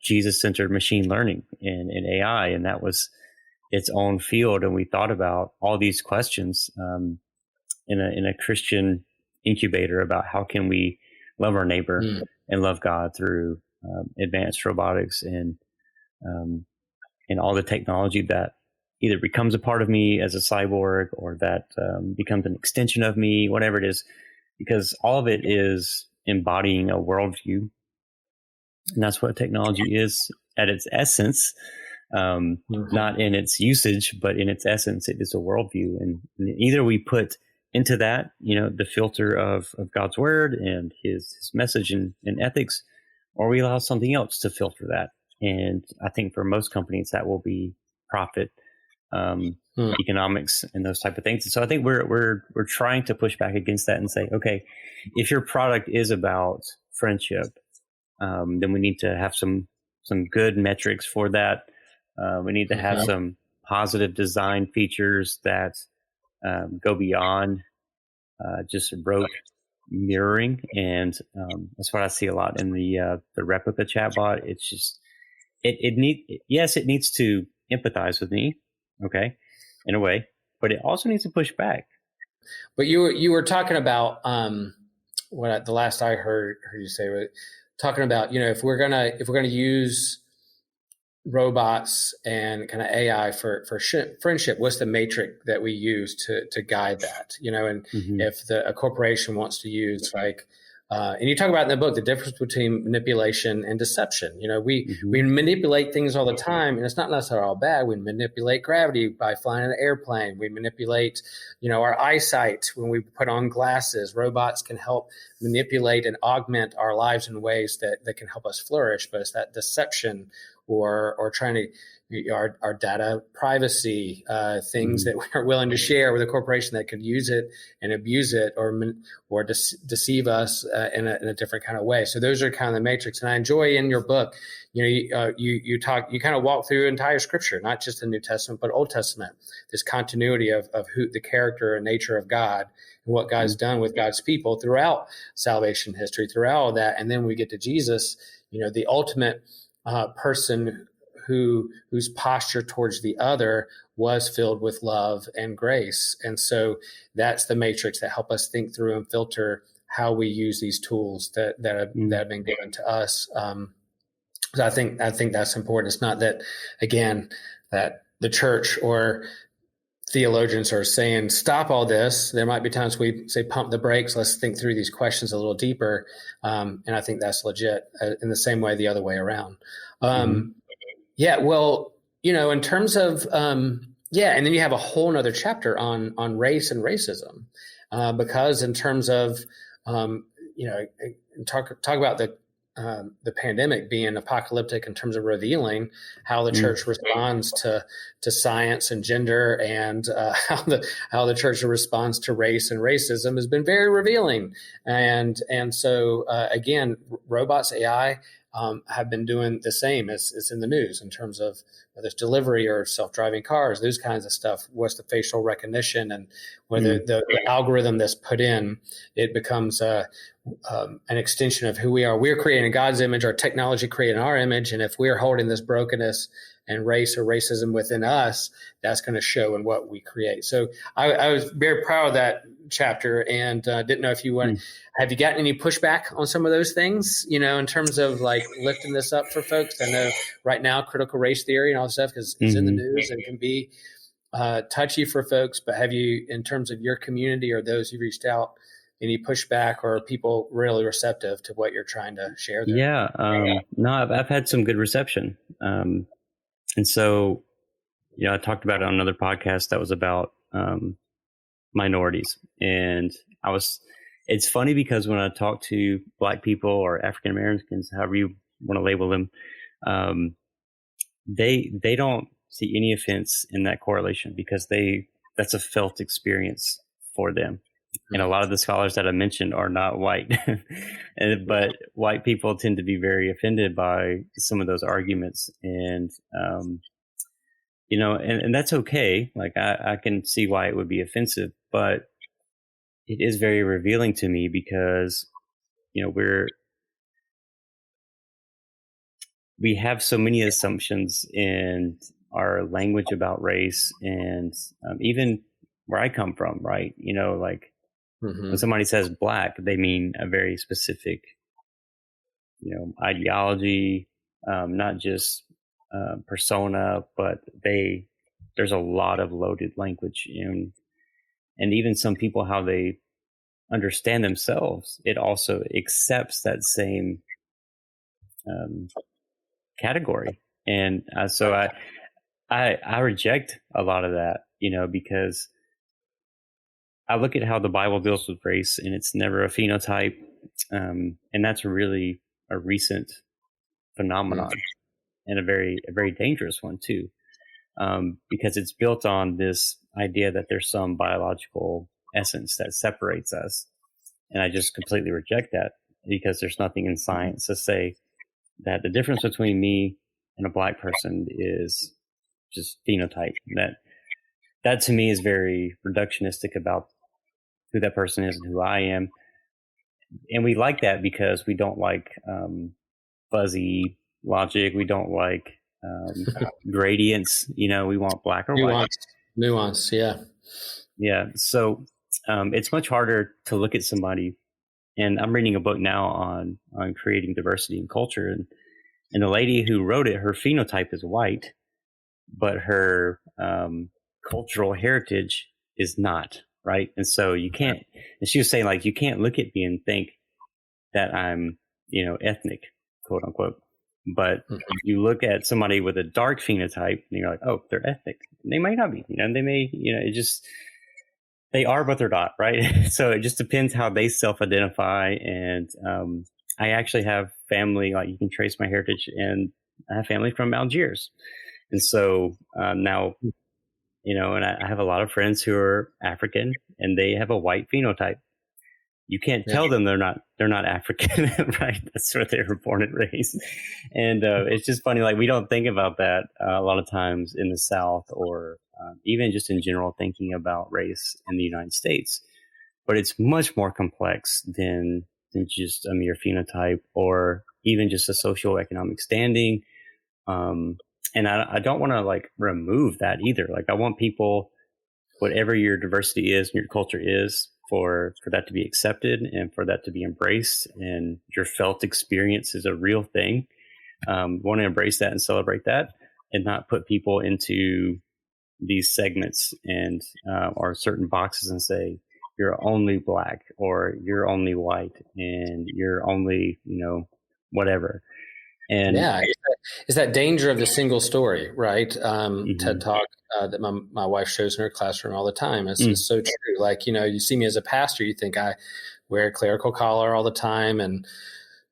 Jesus centered machine learning and AI, and that was its own field, and we thought about all these questions in a Christian incubator about how can we love our neighbor and love God through advanced robotics and all the technology that either becomes a part of me as a cyborg or that becomes an extension of me, whatever it is, because all of it is embodying a worldview, and that's what technology is at its essence. Not in its usage, but in its essence, it is a worldview. And either we put into that, the filter of God's word and his message and ethics, or we allow something else to filter that. And I think for most companies, that will be profit, economics, and those type of things. And so I think we're trying to push back against that and say, okay, if your product is about friendship, then we need to have some good metrics for that. We need to have some positive design features that go beyond just rote mirroring, and that's what I see a lot in the replica chatbot. It's just it needs to empathize with me, okay, in a way, but it also needs to push back. But you were talking about the last I heard you say, talking about, if we're gonna use robots and kind of AI for friendship, what's the matrix that we use to guide that? And if a corporation wants to use and you talk about in the book the difference between manipulation and deception. We manipulate things all the time, and it's not necessarily all bad. We manipulate gravity by flying an airplane. We manipulate, our eyesight when we put on glasses. Robots can help manipulate and augment our lives in ways that can help us flourish. But it's that deception or trying to our data privacy, things that we're willing to share with a corporation that could use it and abuse it or deceive us in a different kind of way. So those are kind of the matrix. And I enjoy in your book, you kind of walk through entire scripture, not just the New Testament, but Old Testament, this continuity of who the character and nature of God and what God's done with God's people throughout salvation history, throughout all that. And then we get to Jesus, the ultimate person whose posture towards the other was filled with love and grace. And so that's the matrix that help us think through and filter how we use these tools that have been given to us. So I think that's important. It's not that, again, that the church or theologians are saying, stop all this. There might be times we say, pump the brakes. Let's think through these questions a little deeper. And I think that's legit in the same way, the other way around. Yeah, well, in terms of, and then you have a whole nother chapter on race and racism, because in terms of, talk about the pandemic being apocalyptic in terms of revealing how the church responds to science and gender, and how the church responds to race and racism has been very revealing. And so again, robots, AI, have been doing the same as in the news in terms of whether it's delivery or self-driving cars, those kinds of stuff. What's the facial recognition, and whether the algorithm that's put in, it becomes an extension of who we are. We're creating God's image, our technology creating our image. And if we're holding this brokenness and race or racism within us, that's going to show in what we create. So I was very proud of that chapter, and didn't know if you want. Have you gotten any pushback on some of those things, in terms of lifting this up for folks? I know right now critical race theory and all this stuff is in the news and can be touchy for folks, but have you, in terms of your community or those who reached out, any pushback, or are people really receptive to what you're trying to share there? Yeah. No, I've had some good reception. And so, I talked about it on another podcast that was about minorities. And it's funny because when I talk to Black people or African Americans, however you want to label them, they don't see any offense in that correlation, because that's a felt experience for them. And a lot of the scholars that I mentioned are not white, but white people tend to be very offended by some of those arguments. And, and that's okay. I can see why it would be offensive, but it is very revealing to me, because, we have so many assumptions in our language about race, and even where I come from, right? When somebody says Black, they mean a very specific, ideology, not just persona, but there's a lot of loaded language, and even some people, how they understand themselves, it also accepts that same category. And so I reject a lot of that, because I look at how the Bible deals with race, and it's never a phenotype. And that's really a recent phenomenon, and a very dangerous one too, because it's built on this idea that there's some biological essence that separates us. And I just completely reject that, because there's nothing in science to say that the difference between me and a Black person is just phenotype. That to me is very reductionistic about who that person is and who I am. and we like that because we don't like fuzzy logic. We don't like gradients. We want black or white. Nuance, yeah. Yeah. So it's much harder to look at somebody. And I'm reading a book now on creating diversity in culture, and the lady who wrote it, her phenotype is white, but her cultural heritage is not, right? And so you can't. And she was saying, like, you can't look at me and think that I'm, ethnic, quote unquote. But you look at somebody with a dark phenotype, and you're like, oh, they're ethnic. And they might not be. They may. It just. They are, but they're not, right? So it just depends how they self-identify. And I actually have family, like you can trace my heritage, and I have family from Algiers. And so now, and I have a lot of friends who are African, and they have a white phenotype. You can't tell them they're not African, right? That's where they were born and raised. And it's just funny, like we don't think about that a lot of times in the South, or even just in general thinking about race in the United States. But it's much more complex than just a mere phenotype, or even just a socioeconomic standing. And I don't want to like remove that either. Like I want people, whatever your diversity is and your culture is, for that to be accepted and for that to be embraced, and your felt experience is a real thing. Want to embrace that and celebrate that, and not put people into these segments and or certain boxes and say you're only black or you're only white and you're only whatever. And it's that danger of the single story, right? TED Talk that my wife shows in her classroom all the time. It's so true. Like, you see me as a pastor, you think I wear a clerical collar all the time and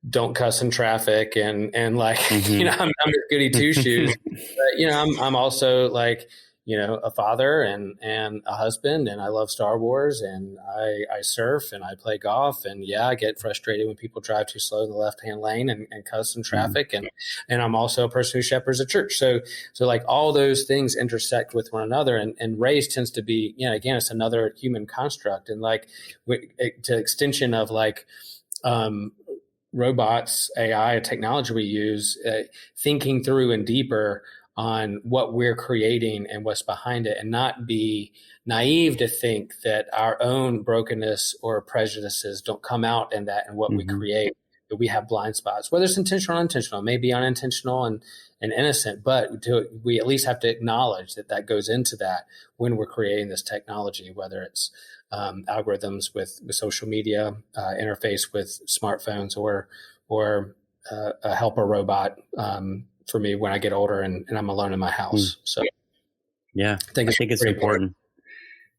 don't cuss in traffic and like, I'm a goody two shoes. But, I'm also like, a father and a husband, and I love Star Wars, and I surf and I play golf, and I get frustrated when people drive too slow in the left-hand lane and cuss in traffic. And I'm also a person who shepherds a church. So like all those things intersect with one another, and race tends to be, again, it's another human construct. And like to extension of like, robots, AI, technology we use, thinking through and deeper on what we're creating and what's behind it, and not be naive to think that our own brokenness or prejudices don't come out in that and what we create, that we have blind spots, whether it's intentional or unintentional, maybe unintentional and innocent, but we at least have to acknowledge that goes into that when we're creating this technology, whether it's algorithms with social media, interface with smartphones, or a helper robot, for me when I get older and I'm alone in my house. So I think it's important.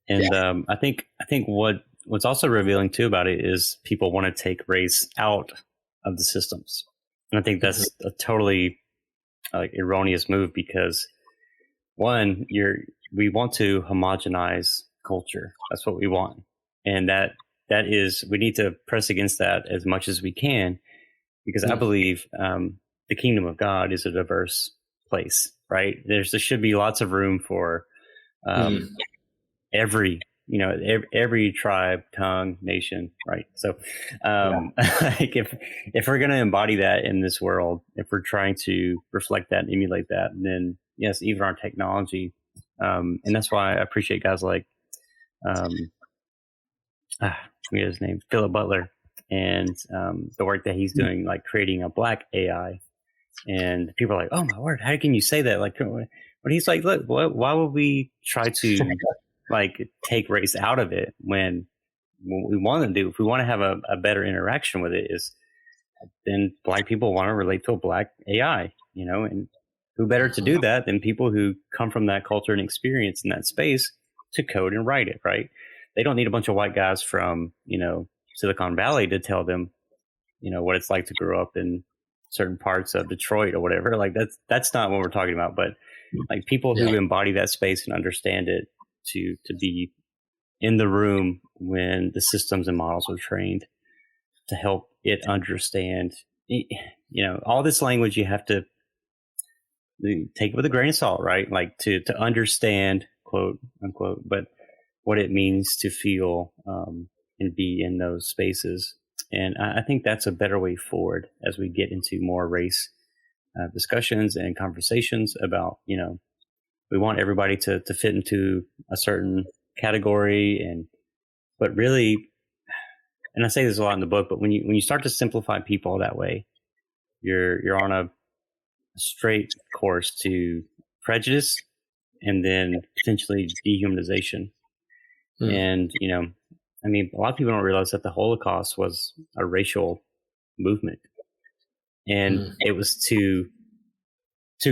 And I think what's also revealing too about it is people want to take race out of the systems. And I think that's a totally erroneous move, because one, we want to homogenize culture. That's what we want. And that is, we need to press against that as much as we can, because I believe the kingdom of God is a diverse place, right? There should be lots of room for every tribe, tongue, nation, right? So like if we're going to embody that in this world, if we're trying to reflect that and emulate that, then yes, even our technology. And that's why I appreciate guys like, I forget his name, Philip Butler, and the work that he's doing, like creating a black AI. And people are like, "Oh my word, how can you say that?" Like, but he's like, "Look, why would we try to like take race out of it when what we want to do, if we want to have a better interaction with it, is then black people want to relate to a black AI, and who better to do that than people who come from that culture and experience in that space to code and write it, right? They don't need a bunch of white guys from Silicon Valley to tell them, what it's like to grow up in certain parts of Detroit or whatever. Like that's not what we're talking about, but like people who embody that space and understand it, to be in the room when the systems and models are trained, to help it understand, all this language you have to take it with a grain of salt, right? Like to understand, quote unquote, but what it means to feel and be in those spaces. And I think that's a better way forward as we get into more race discussions and conversations about, we want everybody to fit into a certain category. But really, and I say this a lot in the book, but when you start to simplify people that way, you're on a straight course to prejudice and then potentially dehumanization. And, a lot of people don't realize that the Holocaust was a racial movement. And it was two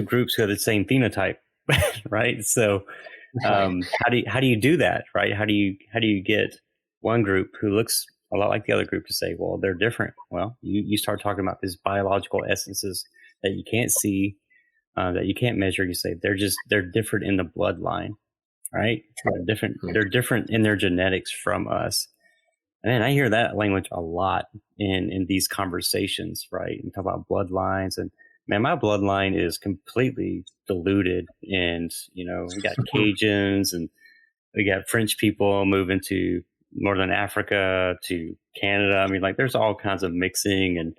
groups who had the same phenotype, right? So how do you do that, right? How do you get one group who looks a lot like the other group to say, well, they're different? Well, you start talking about these biological essences that you can't see, that you can't measure. You say they're different in the bloodline, right? They're different in their genetics from us. And I hear that language a lot in these conversations, right? And talk about bloodlines, and man, my bloodline is completely diluted. And we got Cajuns, and we got French people moving to Northern Africa, to Canada. I mean, like, there's all kinds of mixing. And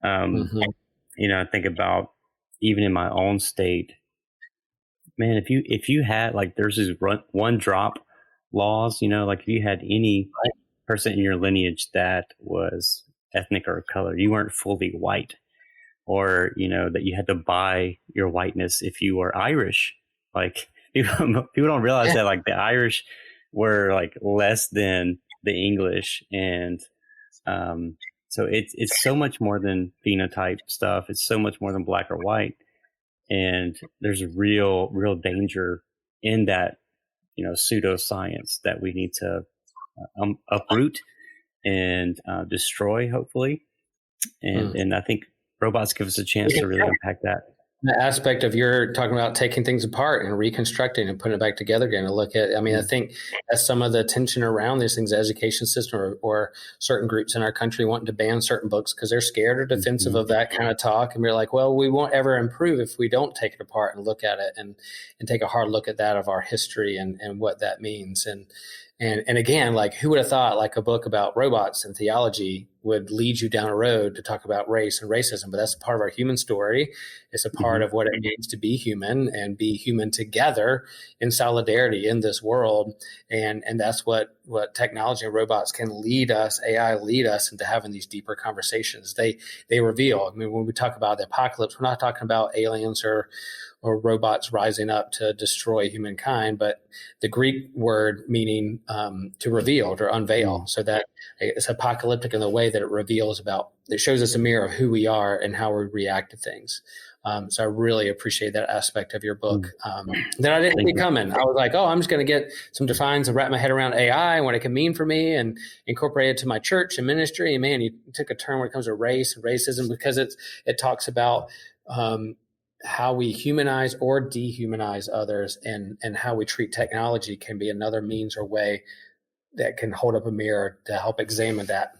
I think about even in my own state, man, if you had, like, there's these one drop laws, like if you had any person in your lineage that was ethnic or color, you weren't fully white, or that you had to buy your whiteness if you were Irish. Like, people don't realize that, like, the Irish were like less than the English. And so it's so much more than phenotype stuff. It's so much more than black or white. And there's a real danger in that, pseudoscience that we need to uproot and destroy, hopefully. And I think robots give us a chance to really impact that. The aspect of you're talking about taking things apart and reconstructing and putting it back together again and look at, I think that's some of the tension around these things, the education system or certain groups in our country wanting to ban certain books because they're scared or defensive of that kind of talk. And we're like, well, we won't ever improve if we don't take it apart and look at it and take a hard look at that of our history and what that means. And again, like, who would have thought, like, a book about robots and theology would lead you down a road to talk about race and racism? But that's a part of our human story. It's a part of what it means to be human and be human together in solidarity in this world. And that's what technology and robots can lead us, AI lead us into having these deeper conversations. They reveal. I mean, when we talk about the apocalypse, we're not talking about aliens or robots rising up to destroy humankind, but the Greek word meaning to reveal or unveil. So that it's apocalyptic in the way that it shows us a mirror of who we are and how we react to things. So I really appreciate that aspect of your book that I didn't see coming. I was like, I'm just going to get some defines and wrap my head around AI and what it can mean for me and incorporate it to my church and ministry. And man, you took a turn when it comes to race and racism, because it talks about how we humanize or dehumanize others, and how we treat technology can be another means or way that can hold up a mirror to help examine that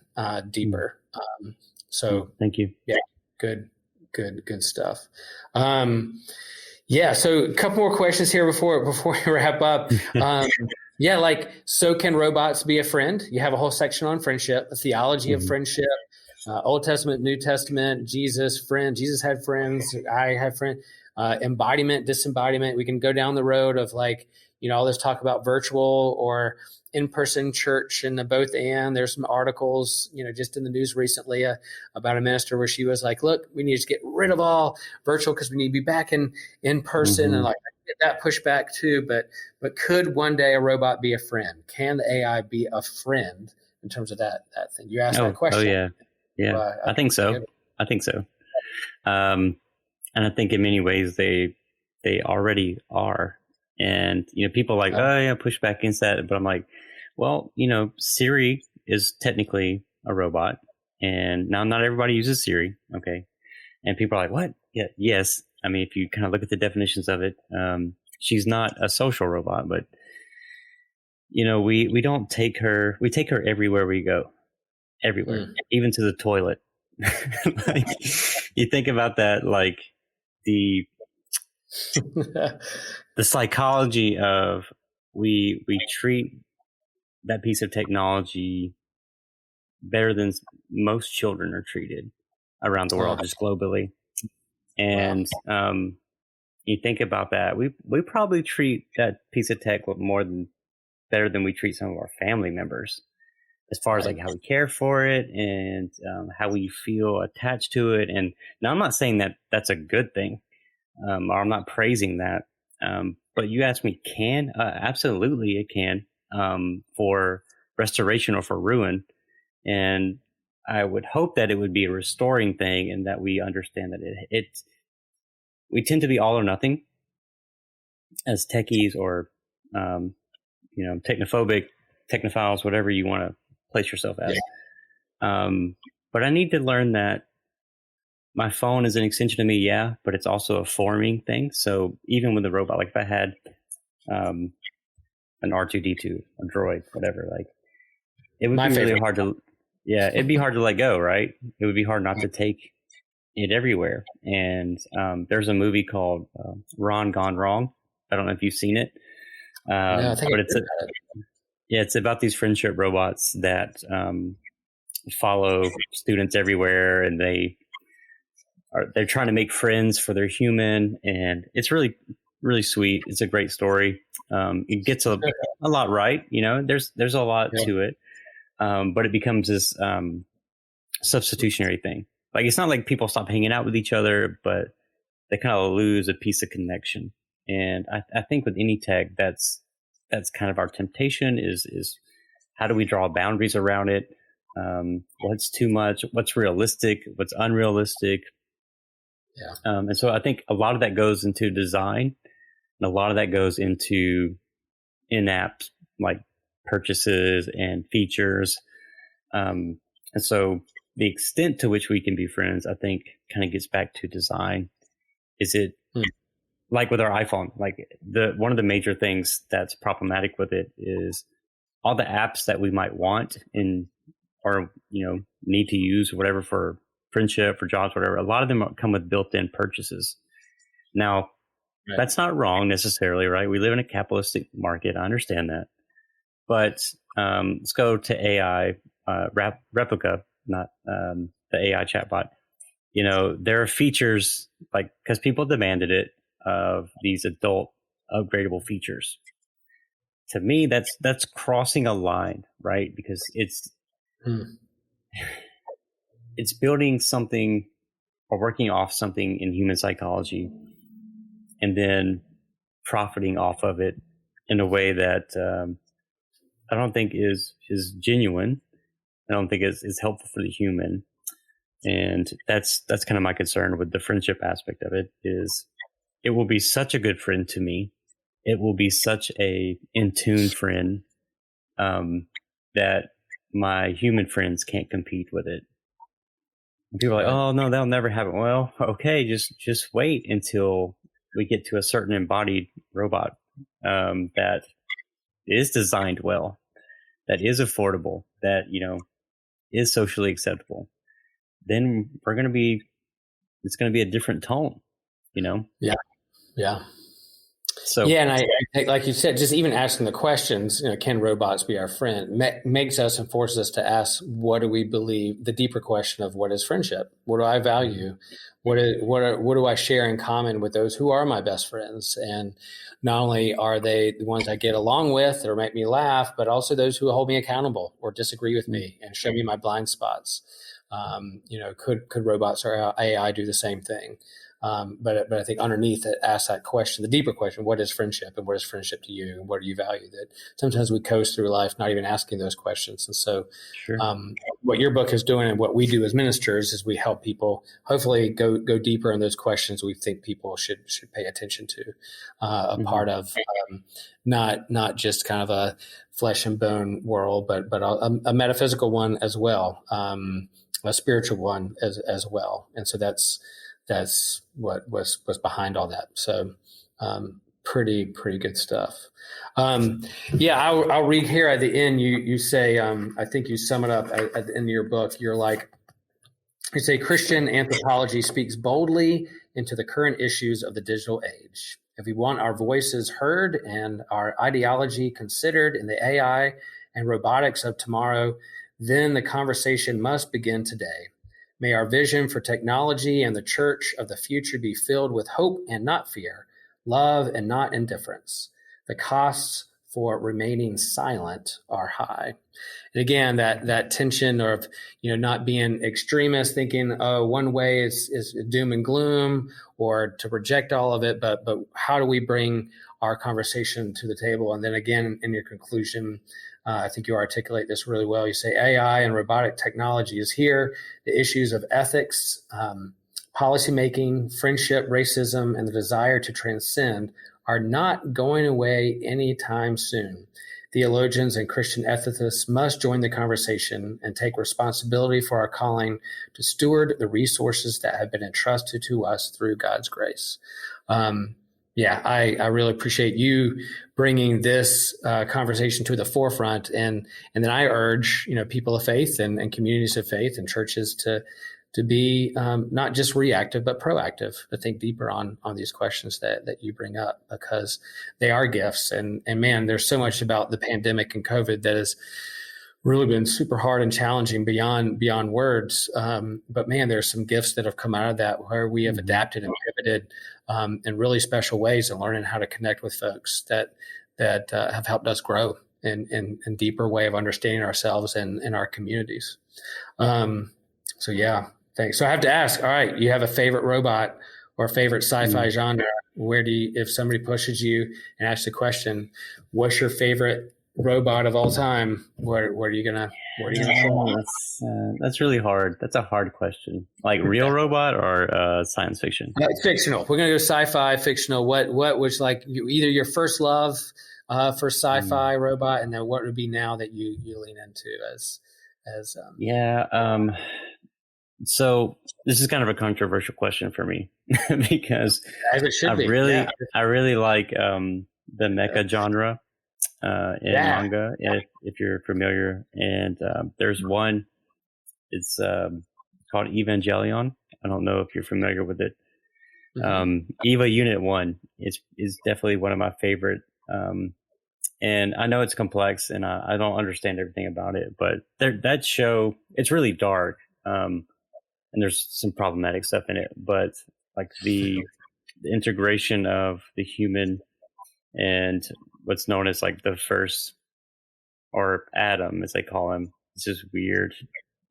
deeper. So thank you. Yeah, good stuff. So a couple more questions here before we wrap up. So can robots be a friend? You have a whole section on friendship, the theology of friendship. Old Testament, New Testament, Jesus, friend. Jesus had friends. I had friends. Embodiment, disembodiment. We can go down the road of, like, all this talk about virtual or in-person church and the both and. There's some articles, just in the news recently about a minister where she was like, look, we need to get rid of all virtual because we need to be back in person. And, like, get that pushback too. But could one day a robot be a friend? Can the AI be a friend in terms of that thing? You asked that question. Oh, yeah. Yeah, I think so. I think so. And I think in many ways they already are. And, people are like, push back against that. But I'm like, well, Siri is technically a robot. And now not everybody uses Siri. Okay. And people are like, what? Yeah, yes. I mean, if you kind of look at the definitions of it, she's not a social robot, but, we don't take her. We take her everywhere we go. Everywhere, even to the toilet. Like, you think about that, like the psychology of we treat that piece of technology better than most children are treated around the world, just globally. And you think about that, we probably treat that piece of tech better than we treat some of our family members, as far as like how we care for it and how we feel attached to it. And now I'm not saying that that's a good thing, or I'm not praising that. But you asked me, absolutely it can, for restoration or for ruin. And I would hope that it would be a restoring thing, and that we understand that we tend to be all or nothing as techies, or technophobic, technophiles, whatever you want to place yourself as. But I need to learn that my phone is an extension of me, but it's also a forming thing. So even with the robot, like if I had an R2D2, a droid, whatever, like it would be really hard to, it'd be hard to let go, right? It would be hard not to take it everywhere. And there's a movie called Ron Gone Wrong. I don't know if you've seen it. No, I think but it's about these friendship robots that follow students everywhere, and they're trying to make friends for their human, and it's really, really sweet. It's a great story. It gets a lot right, there's a lot to it, but it becomes this substitutionary thing. Like, it's not like people stop hanging out with each other, but they kind of lose a piece of connection. And I think with any tech, that's kind of our temptation is how do we draw boundaries around it? What's too much? What's realistic? What's unrealistic? And so I think a lot of that goes into design, and a lot of that goes into in-app like purchases and features. And so the extent to which we can be friends, I think, kind of gets back to design. Is it like with our iPhone? Like one of the major things that's problematic with it is all the apps that we might want or need to use, whatever, for friendship, for jobs, whatever. A lot of them come with built-in purchases. Now, that's not wrong necessarily, right? We live in a capitalistic market. I understand that. But let's go to AI, Replica, not the AI chatbot. There are features, like, because people demanded it, of these adult upgradable features. To me, that's crossing a line, right? Because it's building something or working off something in human psychology, and then profiting off of it in a way that I don't think is genuine. I don't think is helpful for the human. And that's kind of my concern with the friendship aspect of it. Is it will be such a good friend to me. It will be such a in-tune friend that my human friends can't compete with it. And people are like, oh no, that'll never happen. Well, okay, just wait until we get to a certain embodied robot that is designed well, that is affordable, that is socially acceptable. Then it's going to be a different tone, Yeah. So and I like you said, just even asking the questions, can robots be our friend, makes us and forces us to ask, what do we believe? The deeper question of what is friendship? What do I value? What do I share in common with those who are my best friends? And not only are they the ones I get along with or make me laugh, but also those who hold me accountable or disagree with me and show me my blind spots. Could robots or AI do the same thing? But I think underneath it asks that question, the deeper question: what is friendship, and what is friendship to you, and what do you value? That sometimes we coast through life not even asking those questions. And so, what your book is doing, and what we do as ministers, is we help people hopefully go deeper in those questions we think people should pay attention to. Part of not just kind of a flesh and bone world, but a metaphysical one as well, a spiritual one as well. And so that's what was behind all that. So, pretty good stuff. I'll read here at the end. You say, I think you sum it up at the end of your book. You say, Christian anthropology speaks boldly into the current issues of the digital age. If we want our voices heard and our ideology considered in the AI and robotics of tomorrow, then the conversation must begin today. May our vision for technology and the church of the future be filled with hope and not fear, love and not indifference. The costs for remaining silent are high. And again, that tension of, not being extremist, thinking, oh, one way is doom and gloom, or to reject all of it, but how do we bring our conversation to the table? And then again, in your conclusion, I think you articulate this really well. You say AI and robotic technology is here. The issues of ethics, policymaking, friendship, racism, and the desire to transcend are not going away anytime soon. Theologians and Christian ethicists must join the conversation and take responsibility for our calling to steward the resources that have been entrusted to us through God's grace. I really appreciate you bringing this conversation to the forefront, and then I urge people of faith and communities of faith and churches to be not just reactive but proactive, to think deeper on these questions that you bring up, because they are gifts. And man, there's so much about the pandemic and COVID that has really been super hard and challenging beyond words. But man, there's some gifts that have come out of that where we have adapted and pivoted in really special ways, and learning how to connect with folks that have helped us grow in deeper way of understanding ourselves and our communities. So yeah, thanks. So I have to ask, all right, you have a favorite robot or favorite sci-fi genre? Where do you, if somebody pushes you and asks the question, what's your favorite robot of all time? Where are you gonna fall? That's really hard. That's a hard question. Like real robot or science fiction? Fictional. We're gonna go sci-fi, fictional. What was like either your first love for sci-fi robot, and then what would be now that you lean into as So this is kind of a controversial question for me because as it should I really like the mecha genre in manga, if you're familiar. And there's one, it's called Evangelion. I don't know if you're familiar with it. Eva Unit 1 is definitely one of my favorite. And I know it's complex and I don't understand everything about it, but that show, it's really dark. And there's some problematic stuff in it, but like the integration of the human and what's known as like the first, or Adam as they call him, it's this weird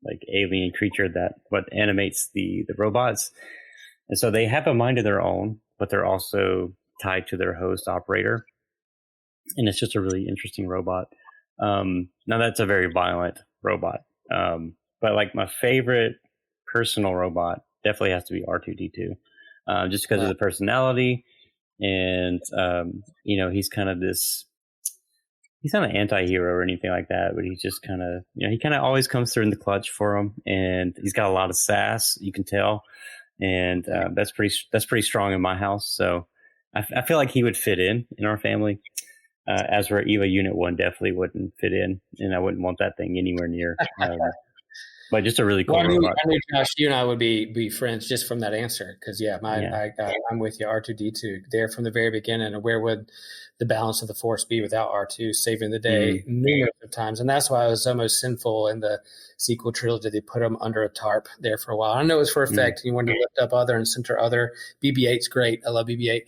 like alien creature that what animates the robots. And so they have a mind of their own, but they're also tied to their host operator. And it's just a really interesting robot. Now that's a very violent robot. But like my favorite personal robot definitely has to be R2D2, just because of the personality. And, he's kind of he's not an anti-hero or anything like that, but he's just kind of, he kind of always comes through in the clutch for him. And he's got a lot of sass, you can tell. And that's pretty strong in my house. So I feel like he would fit in our family. As where Eva Unit 1 definitely wouldn't fit in, and I wouldn't want that thing anywhere near. But just a really cool robot. I knew, Josh, you and I would be friends just from that answer, because I'm with you. R2D2 there from the very beginning. And where would the balance of the Force be without R2 saving the day numerous of times? And that's why it was almost sinful in the sequel trilogy. They put him under a tarp there for a while. I know it was for effect. You wanted to lift up other and center other. BB-8's great. I love BB-8.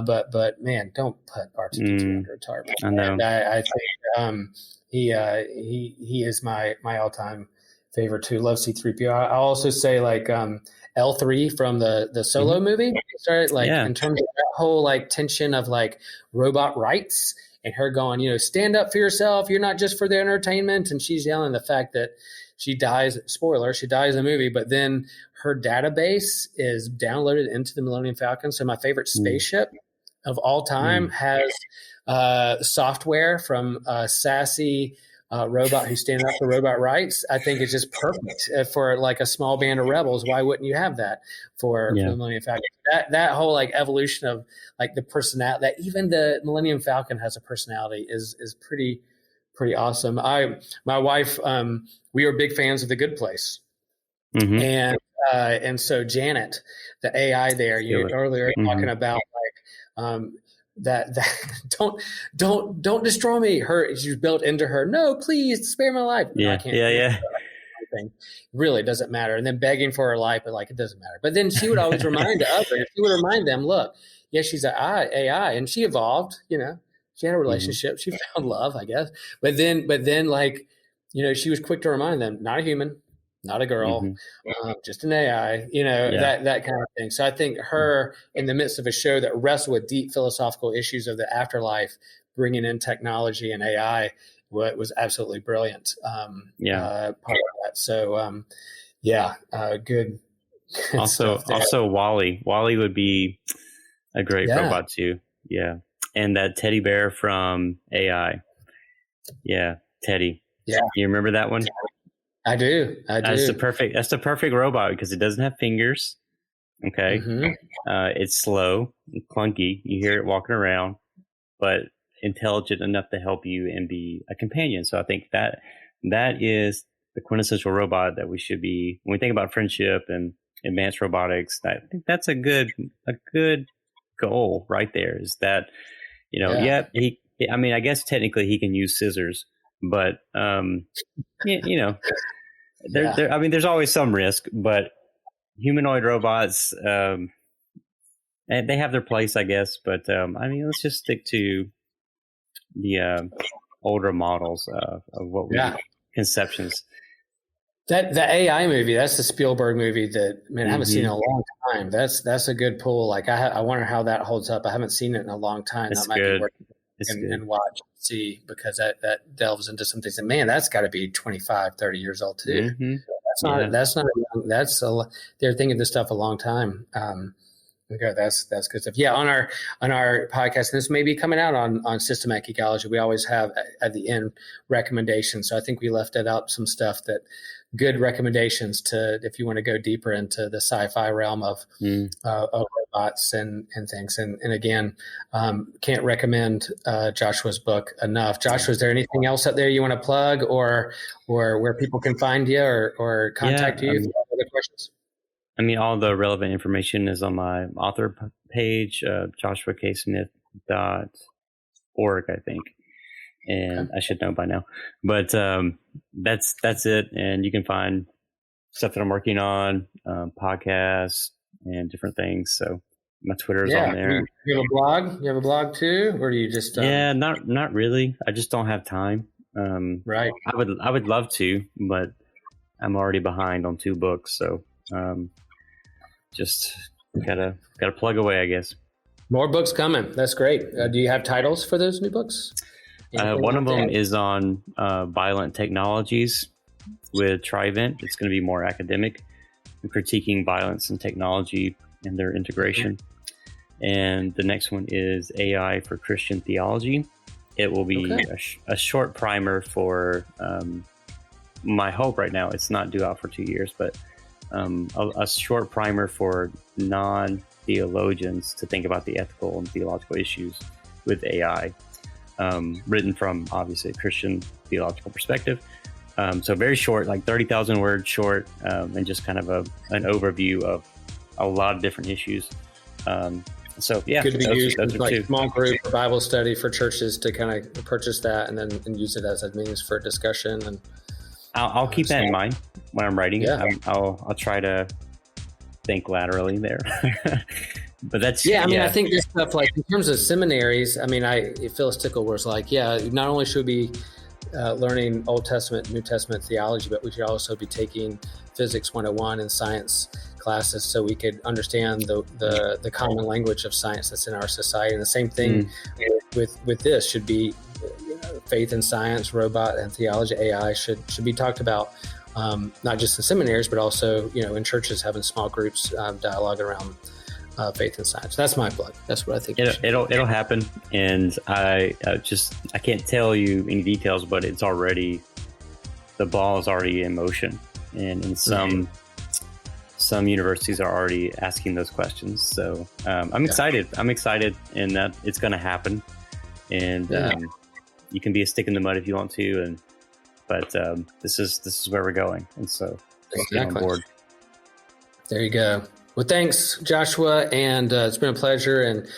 But man, don't put R2D2 under a tarp. I know. And I think he is my all-time favorite too. Love C-3PO. I'll also say like L3 from the Solo movie. In terms of that whole like tension of like robot rights and her going, stand up for yourself. You're not just for their entertainment. And she's yelling the fact that she dies. Spoiler: she dies in the movie, but then her database is downloaded into the Millennium Falcon. So my favorite spaceship of all time has software from sassy robot who's standing up for robot rights. I think it's just perfect for like a small band of rebels. Why wouldn't you have that for the Millennium Falcon? That whole like evolution of like the personality, that even the Millennium Falcon has a personality is pretty awesome. My wife, we were big fans of The Good Place. And so Janet, the AI there, you earlier talking about like don't destroy me. She's built into her. No, please spare my life. No, Yeah. I can't. Yeah. Thing. Really doesn't matter. And then begging for her life, but like, it doesn't matter. But then she would always remind others, she would remind them, look, yes, she's an AI and she evolved, she had a relationship. She found love, I guess. But then like, she was quick to remind them, not a human, not a girl, just an AI, that kind of thing. So I think her in the midst of a show that wrestled with deep philosophical issues of the afterlife, bringing in technology and AI, was absolutely brilliant. Part of that. So, good. Also Wally would be a great robot too. Yeah. And that teddy bear from AI. Yeah. Teddy. Yeah. You remember that one? I do. That's the perfect robot because it doesn't have fingers. Okay. It's slow and clunky. You hear it walking around, but intelligent enough to help you and be a companion. So I think that is the quintessential robot that we should be, when we think about friendship and advanced robotics, I think that's a good goal right there, is that, I guess technically he can use scissors, but, there's always some risk, but humanoid robots, and they have their place, I guess, but, let's just stick to the older models of what we conceptions. That the AI movie, that's the Spielberg movie that I haven't seen in a long time. That's a good pull. Like I wonder how that holds up. I haven't seen it in a long time. It's that might good. Be worth and watch and see, because that delves into some things. And man, that's got to be 25, 30 years old too. That's not they're thinking this stuff a long time. Okay, that's good stuff. Yeah, on our podcast, and this may be coming out on systematic ecology. We always have at the end recommendations. So I think we left it up some stuff that good recommendations to, if you want to go deeper into the sci-fi realm of robots and things. And again, can't recommend Joshua's book enough. Joshua, is there anything else out there you want to plug, or where people can find you or contact you if you have other questions? All the relevant information is on my author page, joshuaksmith.org, I think. And I should know by now. But that's it. And you can find stuff that I'm working on, podcasts and different things. So my Twitter is on there. You have a blog? You have a blog too? Or do you just... not really. I just don't have time. Right. I would love to, but I'm already behind on 2 books. So... just gotta plug away, I guess. More books coming. That's great. Do you have titles for those new books? One of them is on violent technologies with Trivent. It's going to be more academic, critiquing violence and technology and their integration. And the next one is AI for Christian theology. It will be a short primer for my hope right now. It's not due out for 2 years, but a short primer for non-theologians to think about the ethical and theological issues with AI, written from obviously a Christian theological perspective. So very short, like 30,000 words short, and just kind of an overview of a lot of different issues. So yeah, could be used as like small group Bible study for churches to kind of purchase that and use it as a means for discussion. And I'll keep that in mind when I'm writing it. I'll try to think laterally there. But that's I think this stuff, like in terms of seminaries, Phyllis Tickle was like, not only should we be learning Old Testament, New Testament theology, but we should also be taking Physics 101 and science classes so we could understand the common language of science that's in our society. And the same thing with this should be faith and science, robot and theology, AI should be talked about, not just in seminaries, but also, in churches, having small groups dialogue around faith and science. That's my plug. That's what I think. It'll happen. And I can't tell you any details, but the ball is already in motion. And in some universities are already asking those questions. So I'm excited. I'm excited in that it's going to happen. And you can be a stick in the mud if you want to. But this is where we're going. And so get on board. There you go. Well, thanks, Joshua, and it's been a pleasure. And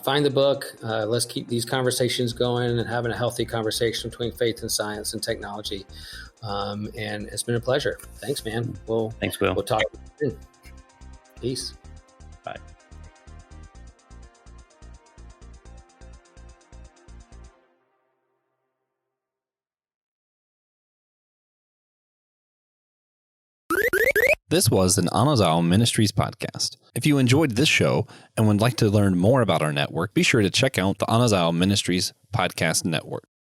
find the book. Let's keep these conversations going and having a healthy conversation between faith and science and technology. And it's been a pleasure. Thanks, man. Thanks, Will. We'll talk soon. Peace. Bye. This was an Anazao Ministries podcast. If you enjoyed this show and would like to learn more about our network, be sure to check out the Anazao Ministries podcast network.